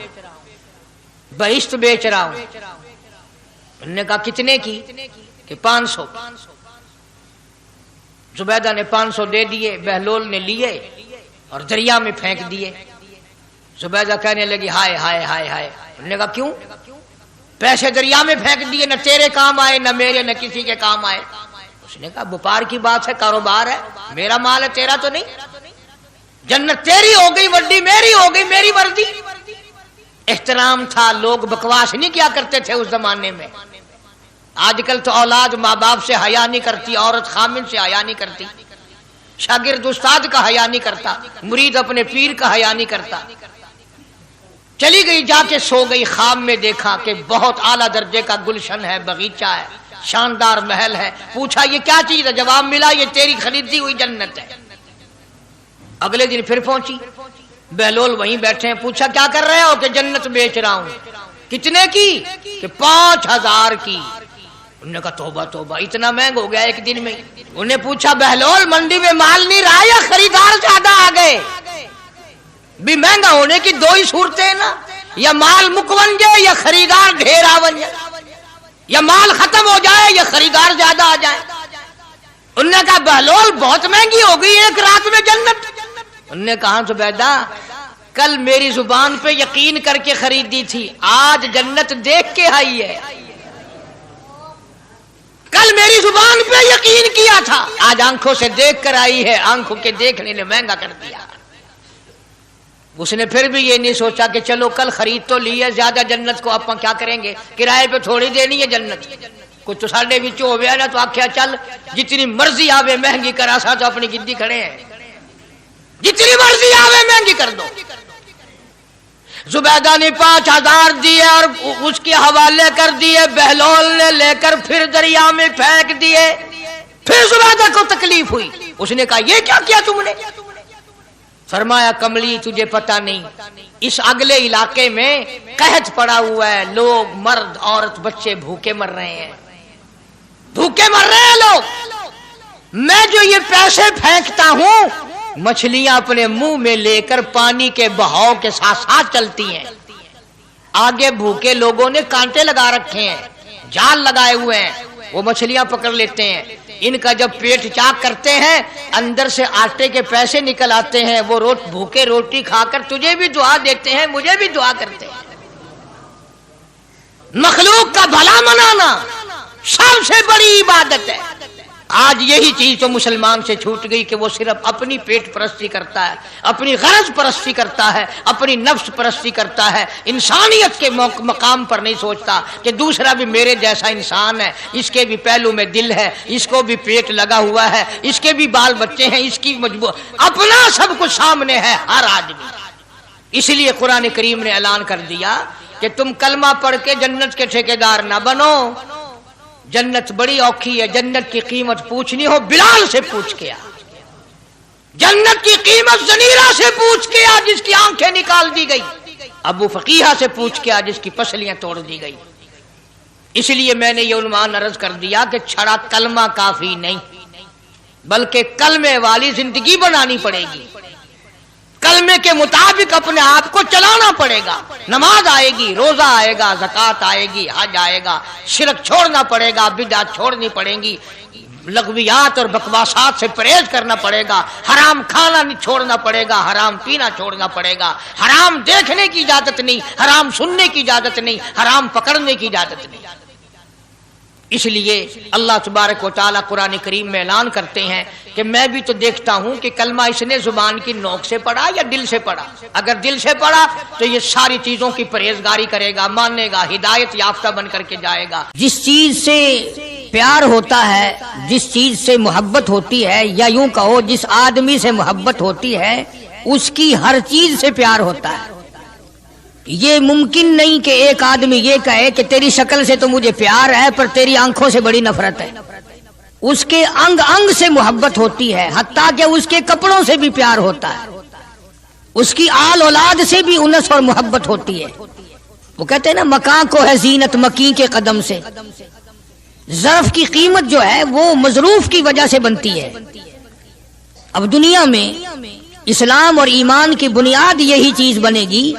بہشت بیچ رہا ہوں۔ انہوں نے کہا کتنے کی؟ کہ 500۔ زبیدہ نے 500 دے دیے، بہلول نے لیے اور دریا میں پھینک دیے۔ زبیدہ کہنے لگی ہائے ہائے ہائے ہائے۔ انہوں نے کہا کیوں؟ پیسے دریا میں پھینک دیے، نہ تیرے کام آئے نہ میرے نہ کسی کے کام آئے۔ اس نے کہا وپار کی بات ہے، کاروبار ہے، میرا مال ہے تیرا تو نہیں، جنت تیری ہو گئی، وڈی میری ہو گئی، میری وردی۔ احترام تھا، لوگ بکواس نہیں کیا کرتے تھے اس زمانے میں۔ آج کل تو اولاد ماں باپ سے حیا نہیں کرتی، عورت خامن سے حیا نہیں کرتی، شاگرد استاد کا حیا نہیں کرتا، مرید اپنے پیر کا حیا نہیں کرتا۔ چلی گئی، جا کے سو گئی، خواب میں دیکھا کہ بہت اعلیٰ درجے کا گلشن ہے، باغیچہ ہے، شاندار محل ہے۔ پوچھا یہ کیا چیز ہے؟ جواب ملا یہ تیری خریدی ہوئی جنت ہے۔ اگلے دن پھر پہنچی، بہلول وہیں بیٹھے ہیں، پوچھا کیا کر رہے ہو؟ کہ جنت بیچ رہا ہوں۔ کتنے کی؟ کہ 5000 کی۔ انہوں نے کہا توبہ توبہ، اتنا مہنگا ہو گیا ایک دن میں۔ انہوں نے پوچھا بہلول منڈی میں مال نہیں رہا یا خریدار زیادہ آ گئے؟ بھی مہنگا ہونے کی دو ہی صورتیں ہیں نا، یا مال مک بن جائے یا خریدار ڈھیر آ بن جائے، یا مال ختم ہو جائے یا خریدار زیادہ آ جائے۔ انہوں نے کہا بہلول بہت مہنگی ہو گئی ایک رات میں جنت۔ انہوں نے کہا زبیدہ کل میری زبان پہ یقین کر کے خریدی تھی، آج جنت دیکھ کے آئی ہے۔ کل میری زبان پہ یقین کیا تھا، آج آنکھوں سے دیکھ کر آئی ہے، آنکھوں کے دیکھنے نے مہنگا کر دیا۔ اس نے پھر بھی یہ نہیں سوچا کہ چلو کل خرید تو لی ہے، زیادہ جنت کو آپ کیا کریں گے، کرائے پہ تھوڑی دینی ہے جنت، کچھ تو ساڑھے بچ ہو گیا نا، تو آخیا چل جتنی مرضی آوے مہنگی کرا سا، تو اپنی گدی کھڑے ہیں، جتنی مرضی آوے مہنگی کر دو۔ زبیدہ نے 5000 دیے اور اس کے حوالے کر دیے، بہلول نے لے کر پھر دریا میں پھینک دیے۔ پھر زبیدہ کو تکلیف ہوئی، اس نے کہا یہ کیا کیا تم نے؟ فرمایا کملی تجھے پتہ نہیں، اس اگلے علاقے میں قحط پڑا ہوا ہے، لوگ مرد عورت بچے بھوکے مر رہے ہیں، بھوکے مر رہے ہیں لوگ، میں جو یہ پیسے پھینکتا ہوں مچھلیاں اپنے منہ میں لے کر پانی کے بہاؤ کے ساتھ ساتھ چلتی ہیں، آگے بھوکے لوگوں نے کانٹے لگا رکھے ہیں، جال لگائے ہوئے ہیں، وہ مچھلیاں پکڑ لیتے ہیں، ان کا جب پیٹ چاک کرتے ہیں اندر سے آٹے کے پیسے نکل آتے ہیں، وہ بھوکے روٹی کھا کر تجھے بھی دعا دیتے ہیں، مجھے بھی دعا کرتے ہیں۔ مخلوق کا بھلا منانا سب سے بڑی عبادت ہے۔ آج یہی چیز تو مسلمان سے چھوٹ گئی کہ وہ صرف اپنی پیٹ پرستی کرتا ہے، اپنی غرض پرستی کرتا ہے، اپنی نفس پرستی کرتا ہے، انسانیت کے مقام پر نہیں سوچتا کہ دوسرا بھی میرے جیسا انسان ہے، اس کے بھی پہلو میں دل ہے، اس کو بھی پیٹ لگا ہوا ہے، اس کے بھی بال بچے ہیں، اس کی مجبور اپنا سب کچھ سامنے ہے ہر آدمی۔ اس لیے قرآن کریم نے اعلان کر دیا کہ تم کلمہ پڑھ کے جنت کے ٹھیکیدار نہ بنو، جنت بڑی اوکھی ہے، جنت کی قیمت پوچھنی ہو بلال سے پوچھ کے آ، جنت کی قیمت زنیرہ سے پوچھ کے آ جس کی آنکھیں نکال دی گئی، ابو فقیہہ سے پوچھ کے آ جس کی پسلیاں توڑ دی گئی۔ اس لیے میں نے یہ عنوان عرض کر دیا کہ چھڑا کلمہ کافی نہیں، بلکہ کلمے والی زندگی بنانی پڑے گی، کلمے کے مطابق اپنے آپ کو چلانا پڑے گا، نماز آئے گی، روزہ آئے گا، زکوٰۃ آئے گی، حج آئے گا، شرک چھوڑنا پڑے گا، بدعت چھوڑنی پڑیں گی، لغویات اور بکواسات سے پرہیز کرنا پڑے گا، حرام کھانا چھوڑنا پڑے گا، حرام پینا چھوڑنا پڑے گا، حرام دیکھنے کی اجازت نہیں، حرام سننے کی اجازت نہیں، حرام پکڑنے کی اجازت نہیں۔ اس لیے اللہ تبارک و تعالیٰ قرآن کریم میں اعلان کرتے ہیں کہ میں بھی تو دیکھتا ہوں کہ کلمہ اس نے زبان کی نوک سے پڑھا یا دل سے پڑھا، اگر دل سے پڑھا تو یہ ساری چیزوں کی پرہیزگاری کرے گا، مانے گا، ہدایت یافتہ بن کر کے جائے گا۔ جس چیز سے پیار ہوتا ہے، جس چیز سے محبت ہوتی ہے، یا یوں کہو جس آدمی سے محبت ہوتی ہے اس کی ہر چیز سے پیار ہوتا ہے۔ یہ ممکن نہیں کہ ایک آدمی یہ کہے کہ تیری شکل سے تو مجھے پیار ہے پر تیری آنکھوں سے بڑی نفرت ہے، اس کے انگ انگ سے محبت ہوتی ہے، حتیٰ کہ اس کے کپڑوں سے بھی پیار ہوتا ہے، اس کی آل اولاد سے بھی انس اور محبت ہوتی ہے۔ وہ کہتے ہیں نا مکاں کو ہے زینت مکیں کے قدم سے، ظرف کی قیمت جو ہے وہ مظروف کی وجہ سے بنتی ہے۔ اب دنیا میں اسلام اور ایمان کی بنیاد یہی چیز بنے گی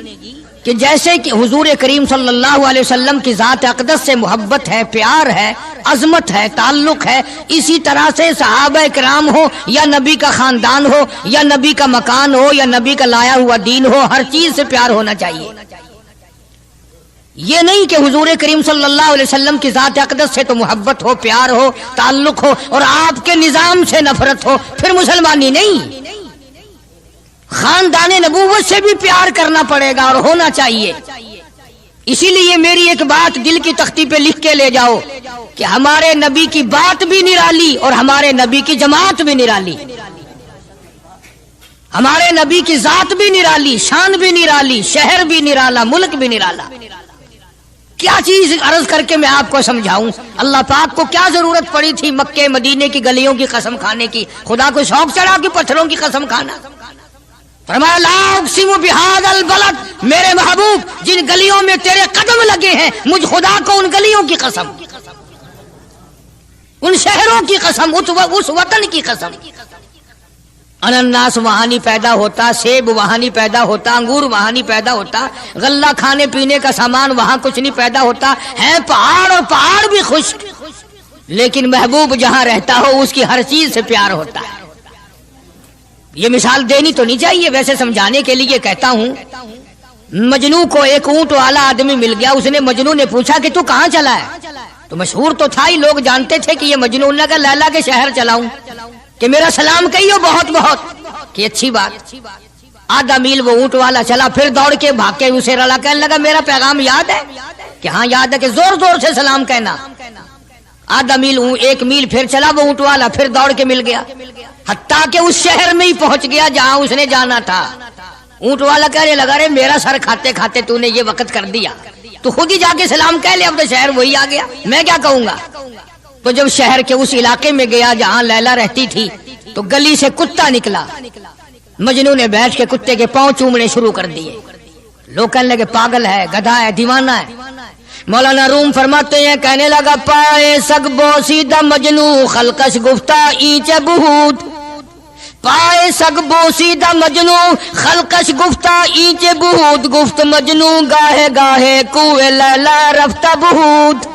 کہ جیسے کہ حضور کریم صلی اللہ علیہ وسلم کی ذات اقدس سے محبت ہے، پیار ہے، عظمت ہے، تعلق ہے، اسی طرح سے صحابہ کرام ہو یا نبی کا خاندان ہو یا نبی کا مکان ہو یا نبی کا لایا ہوا دین ہو، ہر چیز سے پیار ہونا چاہیے۔ یہ نہیں کہ حضور کریم صلی اللہ علیہ وسلم کی ذات اقدس سے تو محبت ہو، پیار ہو، تعلق ہو اور آپ کے نظام سے نفرت ہو، پھر مسلمانی نہیں۔ خاندان نبوت سے بھی پیار کرنا پڑے گا اور ہونا چاہیے۔ اسی لیے میری ایک بات دل کی تختی پہ لکھ کے لے جاؤ کہ ہمارے نبی کی بات بھی نرالی اور ہمارے نبی کی جماعت بھی نرالی، ہمارے نبی کی ذات بھی نرالی، شان بھی نرالی، شہر بھی نرالا، ملک بھی نرالا۔ کیا چیز عرض کر کے میں آپ کو سمجھاؤں؟ اللہ پاک کو کیا ضرورت پڑی تھی مکے مدینے کی گلیوں کی قسم کھانے کی؟ خدا کو شوق چڑھا کہ پتھروں کی قسم کھانا؟ فرمایا لا اقسم بہذا البلد، میرے محبوب جن گلیوں میں تیرے قدم لگے ہیں مجھ خدا کو ان گلیوں کی قسم، ان شہروں کی قسم، اس وطن کی قسم۔ انناس وہاں نہیں پیدا ہوتا، سیب وہاں نہیں پیدا ہوتا، انگور وہاں نہیں پیدا ہوتا، غلہ کھانے پینے کا سامان وہاں کچھ نہیں پیدا ہوتا ہے، پہاڑ اور پہاڑ بھی خشک، لیکن محبوب جہاں رہتا ہو اس کی ہر چیز سے پیار ہوتا ہے۔ یہ مثال دینی تو نہیں چاہیے، ویسے سمجھانے کے لیے کہتا ہوں۔ مجنو کو ایک اونٹ والا آدمی مل گیا، اس نے مجنو نے پوچھا کہ تو کہاں چلا ہے؟ تو مشہور تو تھا ہی، لوگ جانتے تھے کہ یہ مجنون نے کہا لیلا کے شہر چلاؤں کہ میرا سلام کہیو بہت بہت، کہ اچھی بات۔ آدھا میل وہ اونٹ والا چلا، پھر دوڑ کے بھاگ کے اسے رلا، کہنے لگا میرا پیغام یاد ہے؟ کہ ہاں یاد ہے، کہ زور زور سے سلام کہنا۔ آدھا میل، ایک میل پھر چلا وہ اونٹ والا، پھر دوڑ کے مل گیا، حتیٰ کہ اس شہر میں ہی پہنچ گیا جہاں اس نے جانا تھا۔ اونٹ والا کہنے لگا رے میرا سر کھاتے کھاتے تو نے یہ وقت کر دیا، تو خود ہی جا کے سلام کہہ لے، اب تو شہر وہی آ گیا، میں کیا کہوں گا۔ تو جب شہر کے اس علاقے میں گیا جہاں لیلا رہتی تھی، تو گلی سے کتا نکلا، مجنو نے بیٹھ کے کتے کے پاؤں چومنے شروع کر دیے۔ لوگ کہنے لگے پاگل ہے، گدھا ہے، دیوانہ ہے۔ مولانا روم فرماتے ہیں، کہنے لگا پائے سگ بوسیدہ مجنو خلقش گفتہ اینچ بہود، پائے سگ بوسیدہ مجنو خلقش گفتہ اینچ بہود، گفت مجنو گاہے گاہے کوئے لیلا رفتہ بہود۔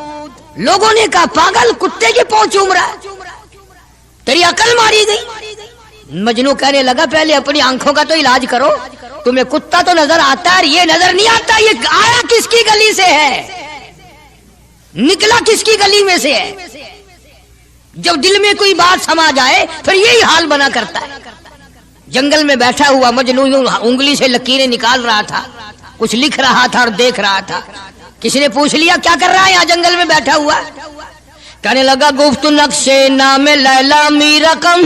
لوگوں نے کہا پاگل، کتے کے پاؤں چوم رہا ہے، تیری عقل ماری گئی۔ مجنو کہنے لگا پہلے اپنی آنکھوں کا تو علاج کرو، تمہیں کتا تو نظر آتا ہے، یہ نظر نہیں آتا، یہ آیا کس کی گلی سے ہے، نکلا کس کی گلی میں سے ہے۔ جب دل میں کوئی بات سما جائے پھر یہی حال بنا کرتا ہے۔ جنگل میں بیٹھا ہوا مجنو یوں انگلی سے لکیریں نکال رہا تھا، کچھ لکھ رہا تھا اور دیکھ رہا تھا۔ کسی نے پوچھ لیا کیا کر رہا ہے یہاں جنگل میں بیٹھا ہوا؟ کہنے لگا گفت نقشے نام لیلا می رقم،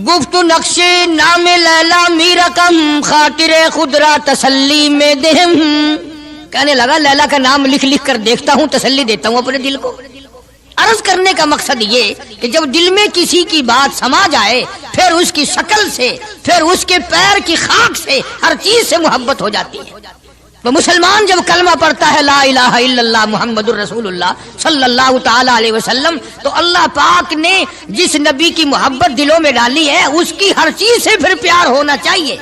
گفت نقشے نام لیلا می رقم، خاطر خود را تسلی میں دہم۔ کہنے لگا لیلا کا نام لکھ لکھ کر دیکھتا ہوں، تسلی دیتا ہوں اپنے دل کو۔ عرض کرنے کا مقصد یہ کہ جب دل میں کسی کی بات سما جائے پھر اس کی شکل سے، پھر اس کے پیر کی خاک سے، ہر چیز سے محبت ہو جاتی ہے۔ تو مسلمان جب کلمہ پڑھتا ہے لا الہ الا اللہ محمد الرسول اللہ صلی اللہ تعالی علیہ وسلم، تو اللہ پاک نے جس نبی کی محبت دلوں میں ڈالی ہے اس کی ہر چیز سے پھر پیار ہونا چاہیے۔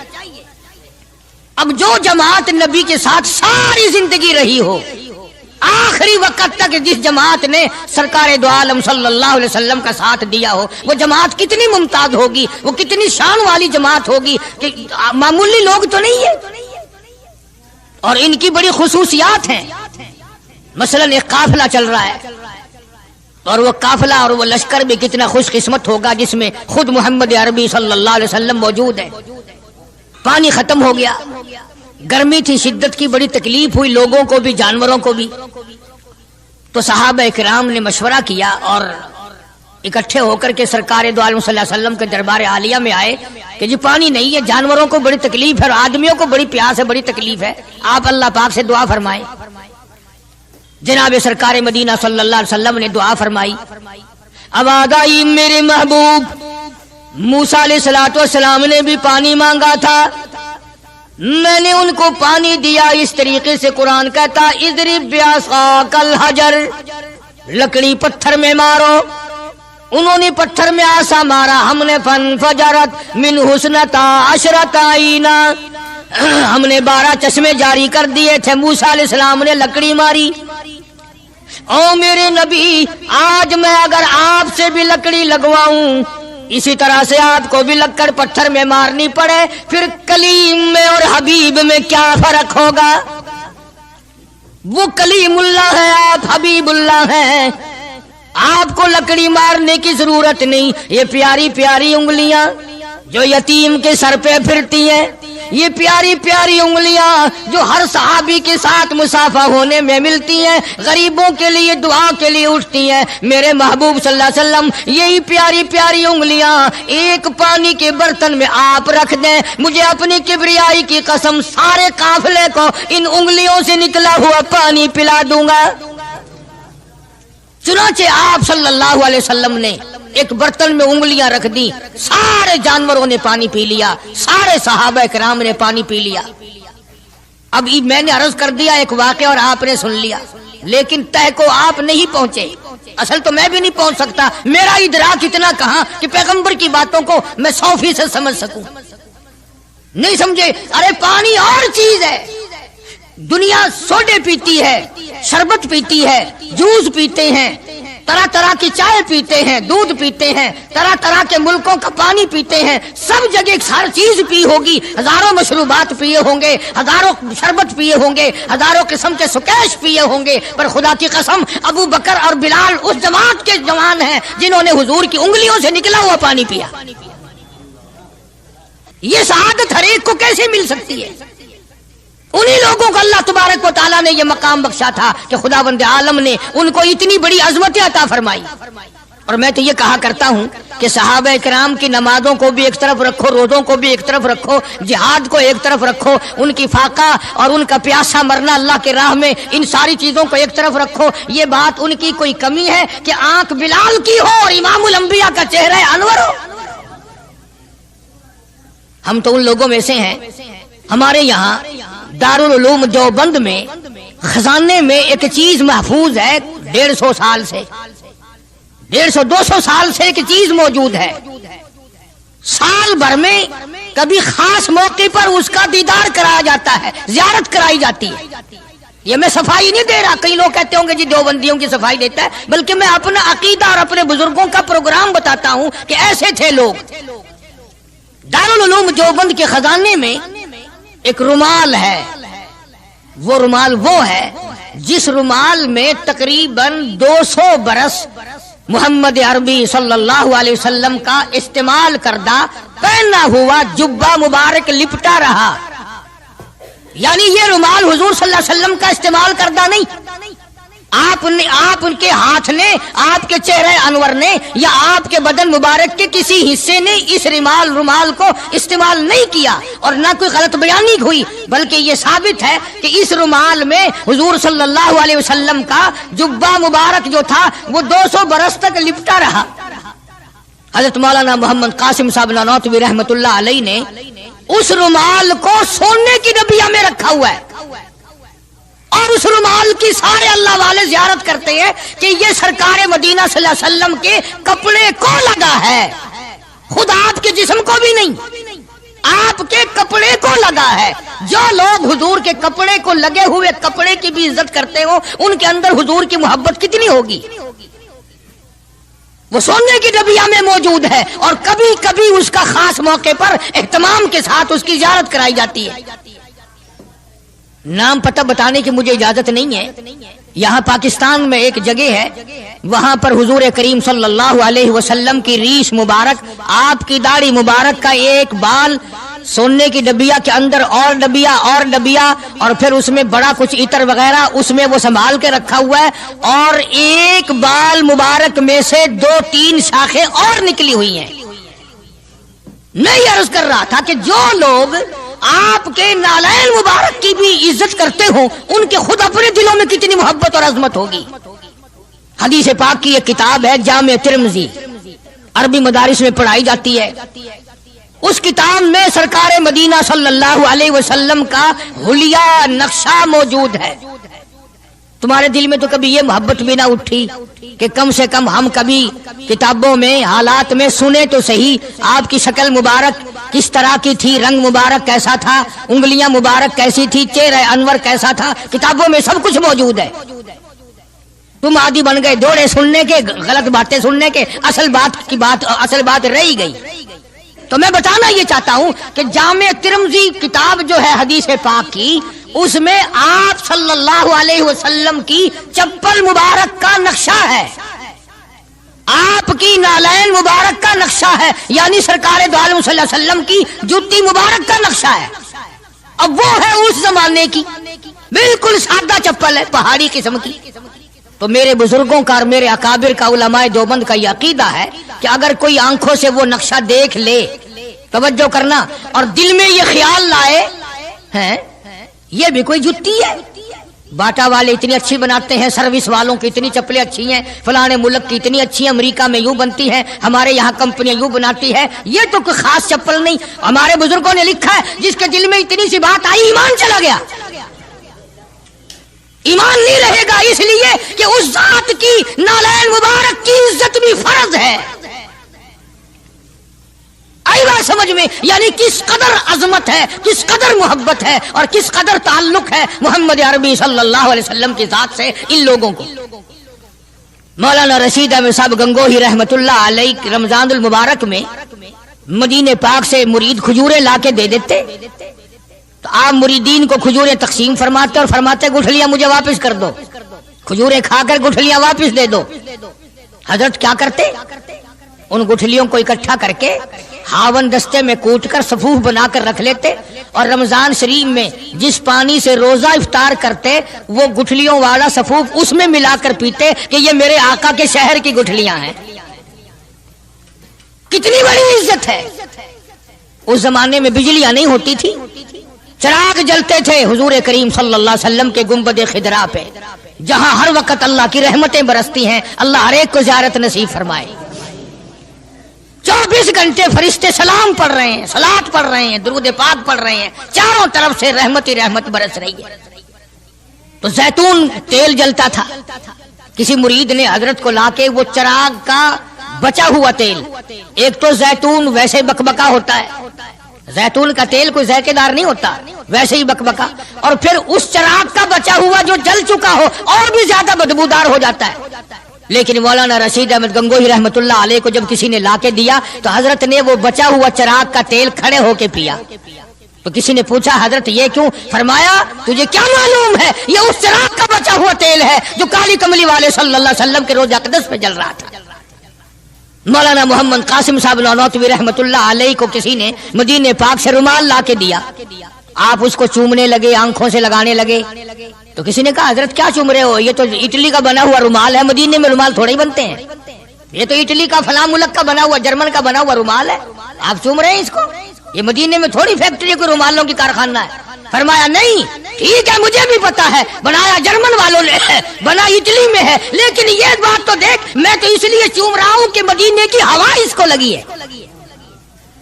اب جو جماعت نبی کے ساتھ ساری زندگی رہی ہو، آخری وقت تک جس جماعت نے سرکار دو عالم صلی اللہ علیہ وسلم کا ساتھ دیا ہو، وہ جماعت کتنی ممتاز ہوگی، وہ کتنی شان والی جماعت ہوگی کہ معمولی لوگ تو نہیں ہے، اور ان کی بڑی خصوصیات ہیں۔ مثلا ایک قافلہ چل رہا ہے، اور وہ قافلہ اور وہ لشکر بھی کتنا خوش قسمت ہوگا جس میں خود محمد عربی صلی اللہ علیہ وسلم موجود ہے۔ پانی ختم ہو گیا، گرمی تھی، شدت کی بڑی تکلیف ہوئی لوگوں کو بھی جانوروں کو بھی، تو صحابہ کرام نے مشورہ کیا اور اکٹھے ہو کر کے سرکار دو عالم صلی اللہ علیہ وسلم کے دربار عالیہ میں آئے کہ جی پانی نہیں ہے، جانوروں کو بڑی تکلیف ہے اور آدمیوں کو بڑی پیاس ہے، بڑی تکلیف ہے، آپ اللہ پاک سے دعا فرمائیں۔ جناب سرکار مدینہ صلی اللہ علیہ وسلم نے دعا فرمائی۔ اب آئی میرے محبوب موسیٰ علیہ السلام نے بھی پانی مانگا تھا، میں نے ان کو پانی دیا اس طریقے سے قرآن کہتا اضرب بعصاک الحجر، لکڑی پتھر میں مارو، انہوں نے پتھر میں آسا مارا، ہم نے فانفجرت من حسنتا عشرت عینا، ہم نے 12 چشمے جاری کر دیے تھے۔ موسیٰ علیہ السلام نے لکڑی ماری۔ او میرے نبی، آج میں اگر آپ سے بھی لکڑی لگواؤں، اسی طرح سے آپ کو بھی لکڑ پتھر میں مارنی پڑے، پھر کلیم میں اور حبیب میں کیا فرق ہوگا؟ وہ کلیم اللہ ہے، آپ حبیب اللہ ہیں، آپ کو لکڑی مارنے کی ضرورت نہیں۔ یہ پیاری پیاری انگلیاں جو یتیم کے سر پہ پھرتی ہیں، یہ پیاری پیاری انگلیاں جو ہر صحابی کے ساتھ مسافہ ہونے میں ملتی ہیں، غریبوں کے لیے دعا کے لیے اٹھتی ہیں، میرے محبوب صلی اللہ علیہ وسلم یہی پیاری پیاری انگلیاں ایک پانی کے برتن میں آپ رکھ دیں، مجھے اپنی کبریائی کی قسم سارے قافلے کو ان انگلیوں سے نکلا ہوا پانی پلا دوں گا۔ چنانچہ آپ صلی اللہ علیہ وسلم نے ایک برتن میں انگلیاں رکھ دی، سارے جانوروں نے پانی پی لیا، سارے صحابہ کرام نے پانی پی لیا۔ اب میں نے عرض کر دیا ایک واقعہ اور آپ نے سن لیا، لیکن تہ کو آپ نہیں پہنچے۔ اصل تو میں بھی نہیں پہنچ سکتا، میرا ادراک اتنا کہاں کہ پیغمبر کی باتوں کو میں 100% سمجھ سکوں. نہیں سمجھے؟ ارے پانی اور چیز ہے. دنیا سوڈے پیتی ہے، شربت پیتی ہے، جوس پیتے ہیں، طرح طرح کی چائے پیتے ہیں، دودھ پیتے ہیں، طرح طرح کے ملکوں کا پانی پیتے ہیں، سب جگہ ہر چیز پی ہوگی، ہزاروں مشروبات پیے ہوں گے، ہزاروں شربت پیے ہوں گے، ہزاروں قسم کے سکیش پیے ہوں گے، پر خدا کی قسم ابو بکر اور بلال اس جماعت کے جوان ہیں جنہوں نے حضور کی انگلیوں سے نکلا ہوا پانی پیا. یہ سعادت ہر ایک کو کیسے مل سکتی ہے؟ انہی لوگوں کو اللہ تبارک و تعالیٰ نے یہ مقام بخشا تھا کہ خداوند عالم نے ان کو اتنی بڑی عظمت عطا فرمائی. اور میں تو یہ کہا کرتا ہوں کہ صحابہ کرام کی نمازوں کو بھی ایک طرف رکھو، روزوں کو بھی ایک طرف رکھو، جہاد کو ایک طرف رکھو، ان کی فاقہ اور ان کا پیاسا مرنا اللہ کے راہ میں، ان ساری چیزوں کو ایک طرف رکھو. یہ بات ان کی کوئی کمی ہے کہ آنکھ بلال کی ہو اور امام الانبیاء کا چہرہ انور ہو؟ ہم تو ان لوگوں میں سے ہیں. ہمارے یہاں دارالعلوم دیوبند میں خزانے میں ایک چیز محفوظ ہے 150 سال سے، 150-200 سال سے ایک چیز موجود ہے. سال بھر میں کبھی خاص موقع پر اس کا دیدار کرایا جاتا ہے، زیارت کرائی جاتی ہے. یہ میں صفائی نہیں دے رہا، کئی لوگ کہتے ہوں گے جی دیوبندیوں کی صفائی دیتا ہے، بلکہ میں اپنا عقیدہ اور اپنے بزرگوں کا پروگرام بتاتا ہوں کہ ایسے تھے لوگ. دارالعلوم دیوبند کے خزانے میں ایک رومال ہے. وہ رومال وہ ہے جس رومال میں تقریباً 200 برس محمد عربی صلی اللہ علیہ وسلم کا استعمال کردہ پہنا ہوا جبہ مبارک لپٹا رہا. یعنی یہ رومال حضور صلی اللہ علیہ وسلم کا استعمال کردہ نہیں، آپ ان کے ہاتھ نے، آپ کے چہرے انور نے یا آپ کے بدن مبارک کے کسی حصے نے اس رومال کو استعمال نہیں کیا، اور نہ کوئی غلط بیانی ہوئی، بلکہ یہ ثابت ہے کہ اس رومال میں حضور صلی اللہ علیہ وسلم کا جبہ مبارک جو تھا وہ 200 برس تک لپٹا رہا. حضرت مولانا محمد قاسم صاحب نانوتوی رحمت اللہ علیہ نے اس رومال کو سونے کی ڈبیا میں رکھا ہوا ہے، اور اس رومال کی سارے اللہ والے زیارت کرتے ہیں کہ یہ سرکار مدینہ صلی اللہ علیہ وسلم کے کپڑے کو لگا ہے، خود آپ کے جسم کو بھی نہیں، آپ کے کپڑے کو لگا ہے. جو لوگ حضور کے کپڑے کو لگے ہوئے کپڑے کی بھی عزت کرتے ہو، ان کے اندر حضور کی محبت کتنی ہوگی؟ وہ سونے کی ڈبیا میں موجود ہے، اور کبھی کبھی اس کا خاص موقع پر اہتمام کے ساتھ اس کی زیارت کرائی جاتی ہے. نام پتہ بتانے کی مجھے اجازت نہیں ہے. یہاں پاکستان میں ایک جگہ ہے، وہاں پر حضور کریم صلی اللہ علیہ وسلم کی ریش مبارک، آپ کی داڑھی مبارک کا ایک بال سونے کی ڈبیا کے اندر اور ڈبیا اور پھر اس میں بڑا کچھ عطر وغیرہ اس میں وہ سنبھال کے رکھا ہوا ہے، اور ایک بال مبارک میں سے 2-3 شاخیں اور نکلی ہوئی ہیں. میں یہ عرض کر رہا تھا کہ جو لوگ آپ کے نالین مبارک کی بھی عزت کرتے ہوں، ان کے خود اپنے دلوں میں کتنی محبت اور عظمت ہوگی. حدیث پاک کی ایک کتاب ہے جامع ترمذی، عربی مدارس میں پڑھائی جاتی ہے. اس کتاب میں سرکار مدینہ صلی اللہ علیہ وسلم کا حلیہ نقشہ موجود ہے. تمہارے دل میں تو کبھی یہ محبت بھی نہ اٹھی کہ کم سے کم ہم کبھی کتابوں میں حالات میں سنے تو صحیح آپ کی شکل مبارک کس طرح کی تھی، رنگ مبارک کیسا تھا، انگلیاں مبارک کیسی تھی، چہرہ انور کیسا تھا؟ کتابوں میں سب کچھ موجود ہے. تم عادی بن گئے دوڑے سننے کے، غلط باتیں سننے کے، اصل بات رہی گئی. تو میں بتانا یہ چاہتا ہوں کہ جامع ترمذی کتاب جو ہے حدیث پاک کی، اس میں آپ صلی اللہ علیہ وسلم کی چپل مبارک کا نقشہ ہے، آپ کی نالین مبارک کا نقشہ ہے، یعنی سرکار دو عالم صلی اللہ علیہ وسلم کی جوتی مبارک کا نقشہ ہے. اب وہ ہے اس زمانے کی بالکل سادہ چپل ہے، پہاڑی قسم کی. تو میرے بزرگوں کا اور میرے اکابر کا، علماء دیوبند کا یہ عقیدہ ہے کہ اگر کوئی آنکھوں سے وہ نقشہ دیکھ لے، توجہ کرنا، اور دل میں یہ خیال لائے ہیں یہ بھی کوئی جتی ہے، باٹا والے اتنی اچھی بناتے ہیں، سروس والوں کی اتنی چپلیں اچھی ہیں، فلانے ملک کی اتنی اچھی ہیں، امریکہ میں یوں بنتی ہیں، ہمارے یہاں کمپنیاں یوں بناتی ہے، یہ تو کوئی خاص چپل نہیں. ہمارے بزرگوں نے لکھا ہے جس کے دل میں اتنی سی بات آئی ایمان چلا گیا. ایمان نہیں رہے گا، اس لیے کہ اس ذات کی نالین مبارک کی عزت بھی فرض ہے۔ آئی بات سمجھ میں؟ یعنی کس قدر عظمت ہے، کس قدر محبت ہے اور کس قدر تعلق ہے محمد عربی صلی اللہ علیہ وسلم کی ذات سے ان لوگوں کو۔ مولانا رشید احمد صاحب گنگوہی رحمت اللہ علیہ رمضان المبارک میں مدینے پاک سے مرید کھجوریں لا کے دے دیتے تو آپ مریدین کو کھجوریں تقسیم فرماتے اور فرماتے گٹھلیاں مجھے واپس کر دو، کھجوریں کھا کر گٹھلیاں واپس دے دو۔ حضرت کیا کرتے؟ ان گٹھلیوں کو اکٹھا کر کے ہاون دستے میں کوٹ کر صفوف بنا کر رکھ لیتے اور رمضان شریف میں جس پانی سے روزہ افطار کرتے وہ گٹھلیوں والا صفوف اس میں ملا کر پیتے کہ یہ میرے آقا کے شہر کی گٹھلیاں ہیں۔ کتنی بڑی عزت ہے۔ اس زمانے میں بجلیاں نہیں ہوتی تھی، چراغ جلتے تھے حضور کریم صلی اللہ علیہ وسلم کے گنبد خضرا پہ، جہاں ہر وقت اللہ کی رحمتیں برستی ہیں۔ اللہ ہر ایک کو زیارت نصیب فرمائے۔ 24 گھنٹے فرشتے سلام پڑھ رہے ہیں، صلات پڑھ رہے ہیں، درود پاک پڑھ رہے ہیں، چاروں طرف سے رحمت ہی رحمت برس رہی ہے۔ تو زیتون تیل جلتا تھا، کسی مرید نے حضرت کو لا کے وہ چراغ کا بچا ہوا تیل، ایک تو زیتون ویسے بکبکا ہوتا ہے، زیتون کا تیل کوئی ذائقے دار نہیں ہوتا، ویسے ہی بکبکا، اور پھر اس چراغ کا بچا ہوا جو جل چکا ہو اور بھی زیادہ بدبودار ہو جاتا ہے۔ لیکن مولانا رشید احمد گنگوہی رحمت اللہ علیہ کو جب کسی نے لا کے دیا تو حضرت نے وہ بچا ہوا چراغ کا تیل کھڑے ہو کے پیا۔ تو کسی نے پوچھا حضرت یہ کیوں؟ فرمایا تجھے کیا معلوم ہے یہ اس چراغ کا بچا ہوا تیل ہے جو کالی کملی والے صلی اللہ علیہ وسلم کے روضہ اقدس پہ جل رہا تھا۔ مولانا محمد قاسم صاحب نانوتوی رحمت اللہ علیہ کو کسی نے مدینے پاک سے رومال لا کے دیا، آپ اس کو چومنے لگے، آنکھوں سے لگانے لگے۔ تو کسی نے کہا حضرت کیا چوم رہے ہو؟ یہ تو اٹلی کا بنا ہوا رومال ہے، مدینے میں رومال تھوڑے ہی بنتے ہیں، یہ تو اٹلی کا فلاں ملک کا بنا ہوا، جرمن کا بنا ہوا رومال ہے، آپ چوم رہے ہیں اس کو؟ یہ مدینے میں تھوڑی فیکٹری کو رومالوں کی کارخانہ ہے۔ فرمایا نہیں ٹھیک ہے مجھے بھی پتا ہے بنایا جرمن والوں نے ہے، بنا اٹلی میں ہے، لیکن یہ بات تو دیکھ میں تو اس لیے چوم رہا ہوں کہ مدینے کی ہوا اس کو لگی ہے،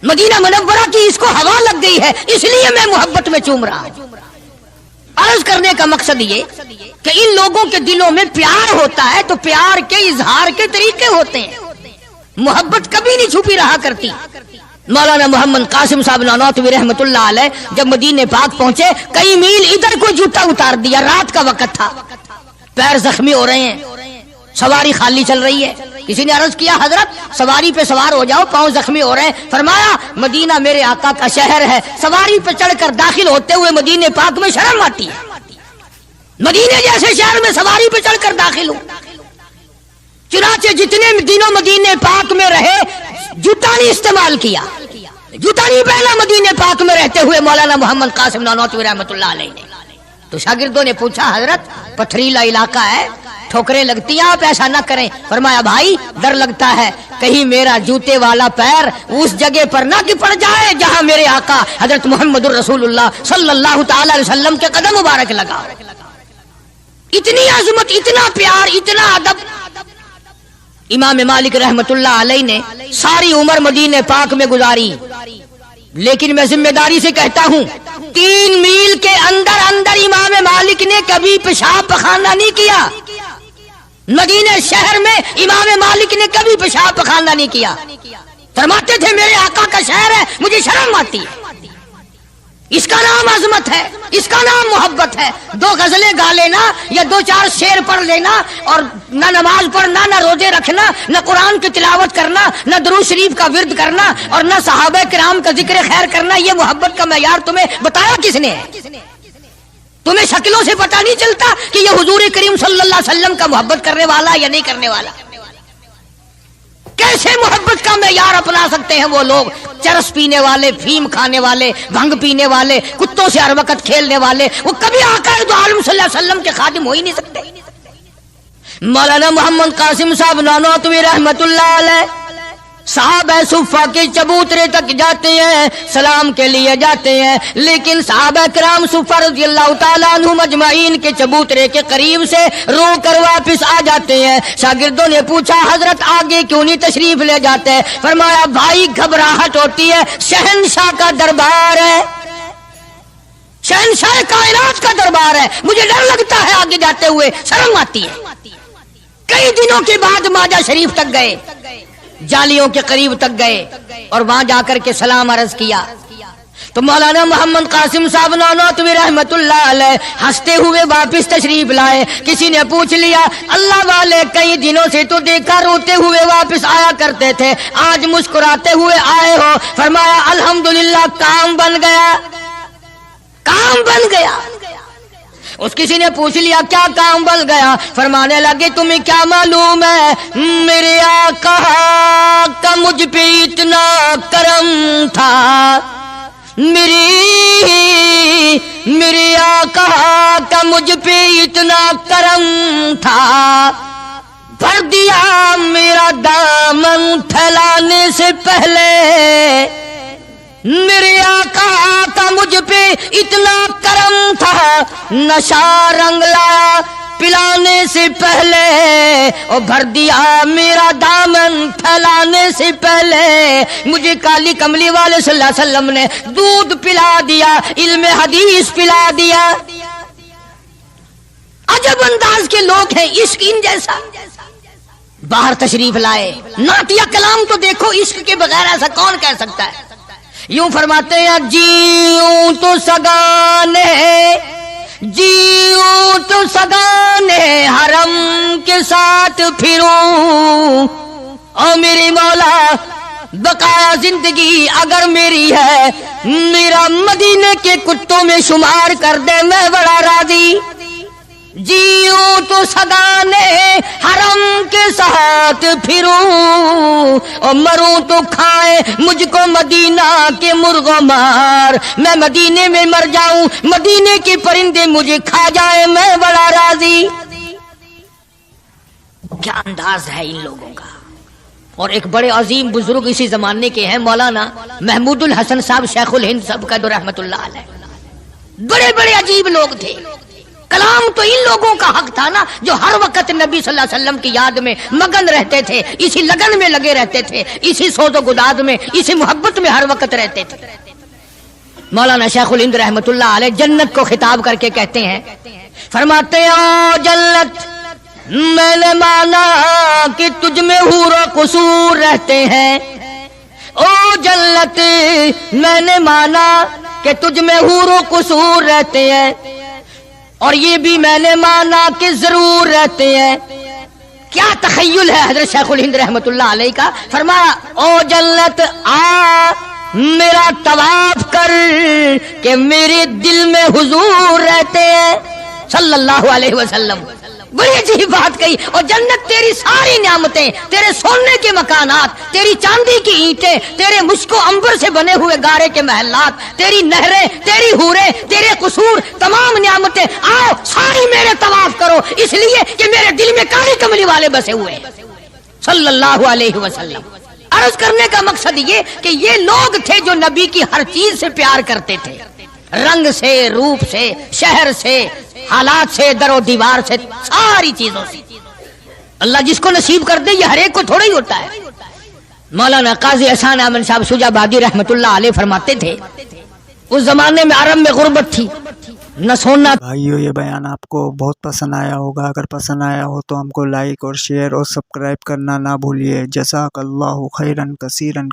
مدینہ منورہ کی اس کو ہوا لگ گئی ہے، اس لیے میں محبت میں چوم رہا ہوں۔ عرض کرنے کا مقصد یہ کہ ان لوگوں کے دلوں میں پیار ہوتا ہے تو پیار کے اظہار کے طریقے ہوتے ہیں، محبت کبھی نہیں چھپی رہا کرتی۔ مولانا محمد قاسم صاحب نانوتوی رحمت اللہ علیہ جب مدینے پاک پہنچے کئی میل ادھر کو جوتا اتار دیا، رات کا وقت تھا، پیر زخمی ہو رہے ہیں، سواری خالی چل رہی ہے۔ کسی نے عرض کیا حضرت سواری پہ سوار ہو جاؤ، پاؤں زخمی ہو رہے ہیں۔ فرمایا مدینہ میرے آقا کا شہر ہے، سواری پہ چڑھ کر داخل ہوتے ہوئے مدینے پاک میں شرم آتی ہے، مدینے جیسے شہر میں سواری پہ چڑھ کر داخل ہوں۔ چنانچہ جتنے دنوں مدینے پاک میں رہے جوتا نہیں استعمال کیا، جوتا نہیں پہنا مدینے پاک میں رہتے ہوئے مولانا محمد قاسم نانوتوی رحمت اللہ علیہ نے۔ تو شاگردوں نے پوچھا حضرت پتھریلا علاقہ ہے، ٹھوکریں لگتی ہیں، آپ ایسا نہ کریں۔ فرمایا بھائی ڈر لگتا ہے کہیں میرا جوتے والا پیر اس جگہ پر نہ پڑ جائے جہاں میرے آقا حضرت محمد الرسول اللہ صلی اللہ تعالی علیہ وسلم کے قدم مبارک لگا۔ اتنی عظمت، اتنا پیار، اتنا ادب۔ امام مالک رحمت اللہ علیہ نے ساری عمر مدینے پاک میں گزاری، لیکن میں ذمہ داری سے کہتا ہوں 3 میل کے اندر اندر امام مالک نے کبھی پیشاب پخانہ نہیں کیا، مدینے شہر میں امام مالک نے کبھی پیشاب پخانہ نہیں کیا۔ فرماتے تھے میرے آقا کا شہر ہے مجھے شرم آتی ہے، اس کا نام عظمت ہے، اس کا نام محبت ہے۔ 2 غزلیں گا لینا یا 2-4 شعر پڑھ لینا اور نہ نماز پڑھنا، نہ روزے رکھنا، نہ قرآن کی تلاوت کرنا، نہ درود شریف کا ورد کرنا اور نہ صحابہ کرام کا ذکر خیر کرنا، یہ محبت کا معیار تمہیں بتایا کس نے ہے؟ تمہیں شکلوں سے پتہ نہیں چلتا کہ یہ حضور کریم صلی اللہ علیہ وسلم کا محبت کرنے والا یا نہیں کرنے والا؟ کیسے محبت کا معیار اپنا سکتے ہیں وہ لوگ، چرس پینے والے، فیم کھانے والے، بھنگ پینے والے، کتوں سے ہر وقت کھیلنے والے، وہ کبھی آقا دو عالم صلی اللہ علیہ وسلم کے خادم ہو ہی نہیں سکتے۔ مولانا محمد قاسم صاحب نانوتوی رحمت اللہ علیہ صحابہ صفہ کے چبوترے تک جاتے ہیں، سلام کے لیے جاتے ہیں، لیکن صحابہ کرام صفہ رضی اللہ تعالیٰ عنہ مجمعین کے چبوترے کے قریب سے رو کر واپس آ جاتے ہیں۔ شاگردوں نے پوچھا حضرت آگے کیوں نہیں تشریف لے جاتے؟ فرمایا بھائی گھبراہٹ ہوتی ہے، شہنشاہ کا دربار ہے، شہنشاہ بادشاہ کائنات کا دربار ہے، مجھے ڈر لگتا ہے آگے جاتے ہوئے، شرم آتی ہے۔ کئی دنوں کے بعد ماجہ شریف تک گئے، جالیوں کے قریب تک گئے اور وہاں جا کر کے سلام عرض کیا تو مولانا محمد قاسم صاحب نانوتوی رحمت اللہ علیہ ہنستے ہوئے واپس تشریف لائے۔ کسی نے پوچھ لیا اللہ والے کئی دنوں سے تو دیکھا روتے ہوئے واپس آیا کرتے تھے، آج مسکراتے ہوئے آئے ہو؟ فرمایا الحمدللہ کام بن گیا، کام بن گیا۔ اس کسی نے پوچھ لیا کیا کام بن گیا؟ فرمانے لگے تمہیں کیا معلوم ہے میرے آقا کا مجھ پہ اتنا کرم تھا، میرے آقا کا مجھ پہ اتنا کرم تھا، بھر دیا میرا دامن پھیلانے سے پہلے، میرے آقا کا مجھ پہ اتنا کرم تھا، نشہ رنگ لایا پلانے سے پہلے، اور بھر دیا میرا دامن پھیلانے سے پہلے، مجھے کالی کملی والے صلی اللہ علیہ وسلم نے دودھ پلا دیا، علم حدیث پلا دیا۔ عجب انداز کے لوگ ہیں، عشق ان جیسا۔ باہر تشریف لائے، نعتیہ کلام تو دیکھو، عشق کے بغیر ایسا کون کہہ سکتا ہے؟ یوں فرماتے ہیں جیوں تو سگانے، جیوں تو سگانے حرم کے ساتھ پھروں، او میری مولا بقایا زندگی اگر میری ہے، میرا مدینے کے کتوں میں شمار کر دے، میں بڑا راضی۔ جیوں تو سگانے حرم کے ساتھ پھروں، اور مروں تو کھائے مجھ کو مدینہ کے مرغ و مار، میں مدینے میں مر جاؤں، مدینے کے پرندے مجھے کھا جائے، میں بڑا راضی۔ کیا انداز ہے ان لوگوں کا۔ اور ایک بڑے عظیم بزرگ اسی زمانے کے ہیں مولانا محمود الحسن صاحب شیخ الہند صاحب کا رحمت اللہ علیہ، بڑے بڑے عجیب لوگ تھے۔ کلام تو ان لوگوں کا حق تھا نا جو ہر وقت نبی صلی اللہ علیہ وسلم کی یاد میں مگن رہتے تھے، اسی لگن میں لگے رہتے تھے، اسی سود و گداد میں، اسی محبت میں ہر وقت رہتے تھے۔ مولانا شیخ الہند رحمت اللہ علیہ جنت کو خطاب کر کے کہتے ہیں، فرماتے ہیں او جنت میں نے مانا کہ تجھ میں حور و قصور رہتے ہیں، او جنت میں نے مانا کہ تجھ میں حور و قصور رہتے ہیں، اور یہ بھی میں نے مانا کہ ضرور رہتے ہیں۔ کیا تخیل ہے حضرت شیخ الہند رحمت اللہ علیہ کا۔ فرمایا او جنت آ میرا طواف کر کہ میرے دل میں حضور رہتے ہیں صلی اللہ علیہ وسلم۔ بڑی عجیب بات کہی۔ اور جنت تیری ساری نعمتیں، تیرے سونے کے مکانات، تیری چاندی کی اینٹیں، تیرے مشک و عنبر سے بنے ہوئے گارے کے محلات، تیری نہریں، تیری حوریں، تیرے قصور، تمام نعمتیں، آؤ ساری میرے طواف کرو، اس لیے کہ میرے دل میں کالی کملی والے بسے ہوئے صلی اللہ علیہ وسلم۔ عرض کرنے کا مقصد یہ کہ یہ لوگ تھے جو نبی کی ہر چیز سے پیار کرتے تھے، رنگ سے، روپ سے، شہر سے، حالات سے، در و دیوار سے، ساری چیزوں سے۔ اللہ جس کو نصیب کر دے یہ ہر ایک کو تھوڑا ہی ہوتا ہے۔ مولانا قاضی احسان احمد صاحب شجاع آبادی رحمت اللہ علیہ فرماتے تھے اس زمانے میں عرب میں غربت تھی، نہ سونا۔ بھائیو یہ بیان آپ کو بہت پسند آیا ہوگا، اگر پسند آیا ہو تو ہم کو لائک اور شیئر اور سبسکرائب کرنا نہ بھولیے۔ جزاک اللہ خیرن کثیرن۔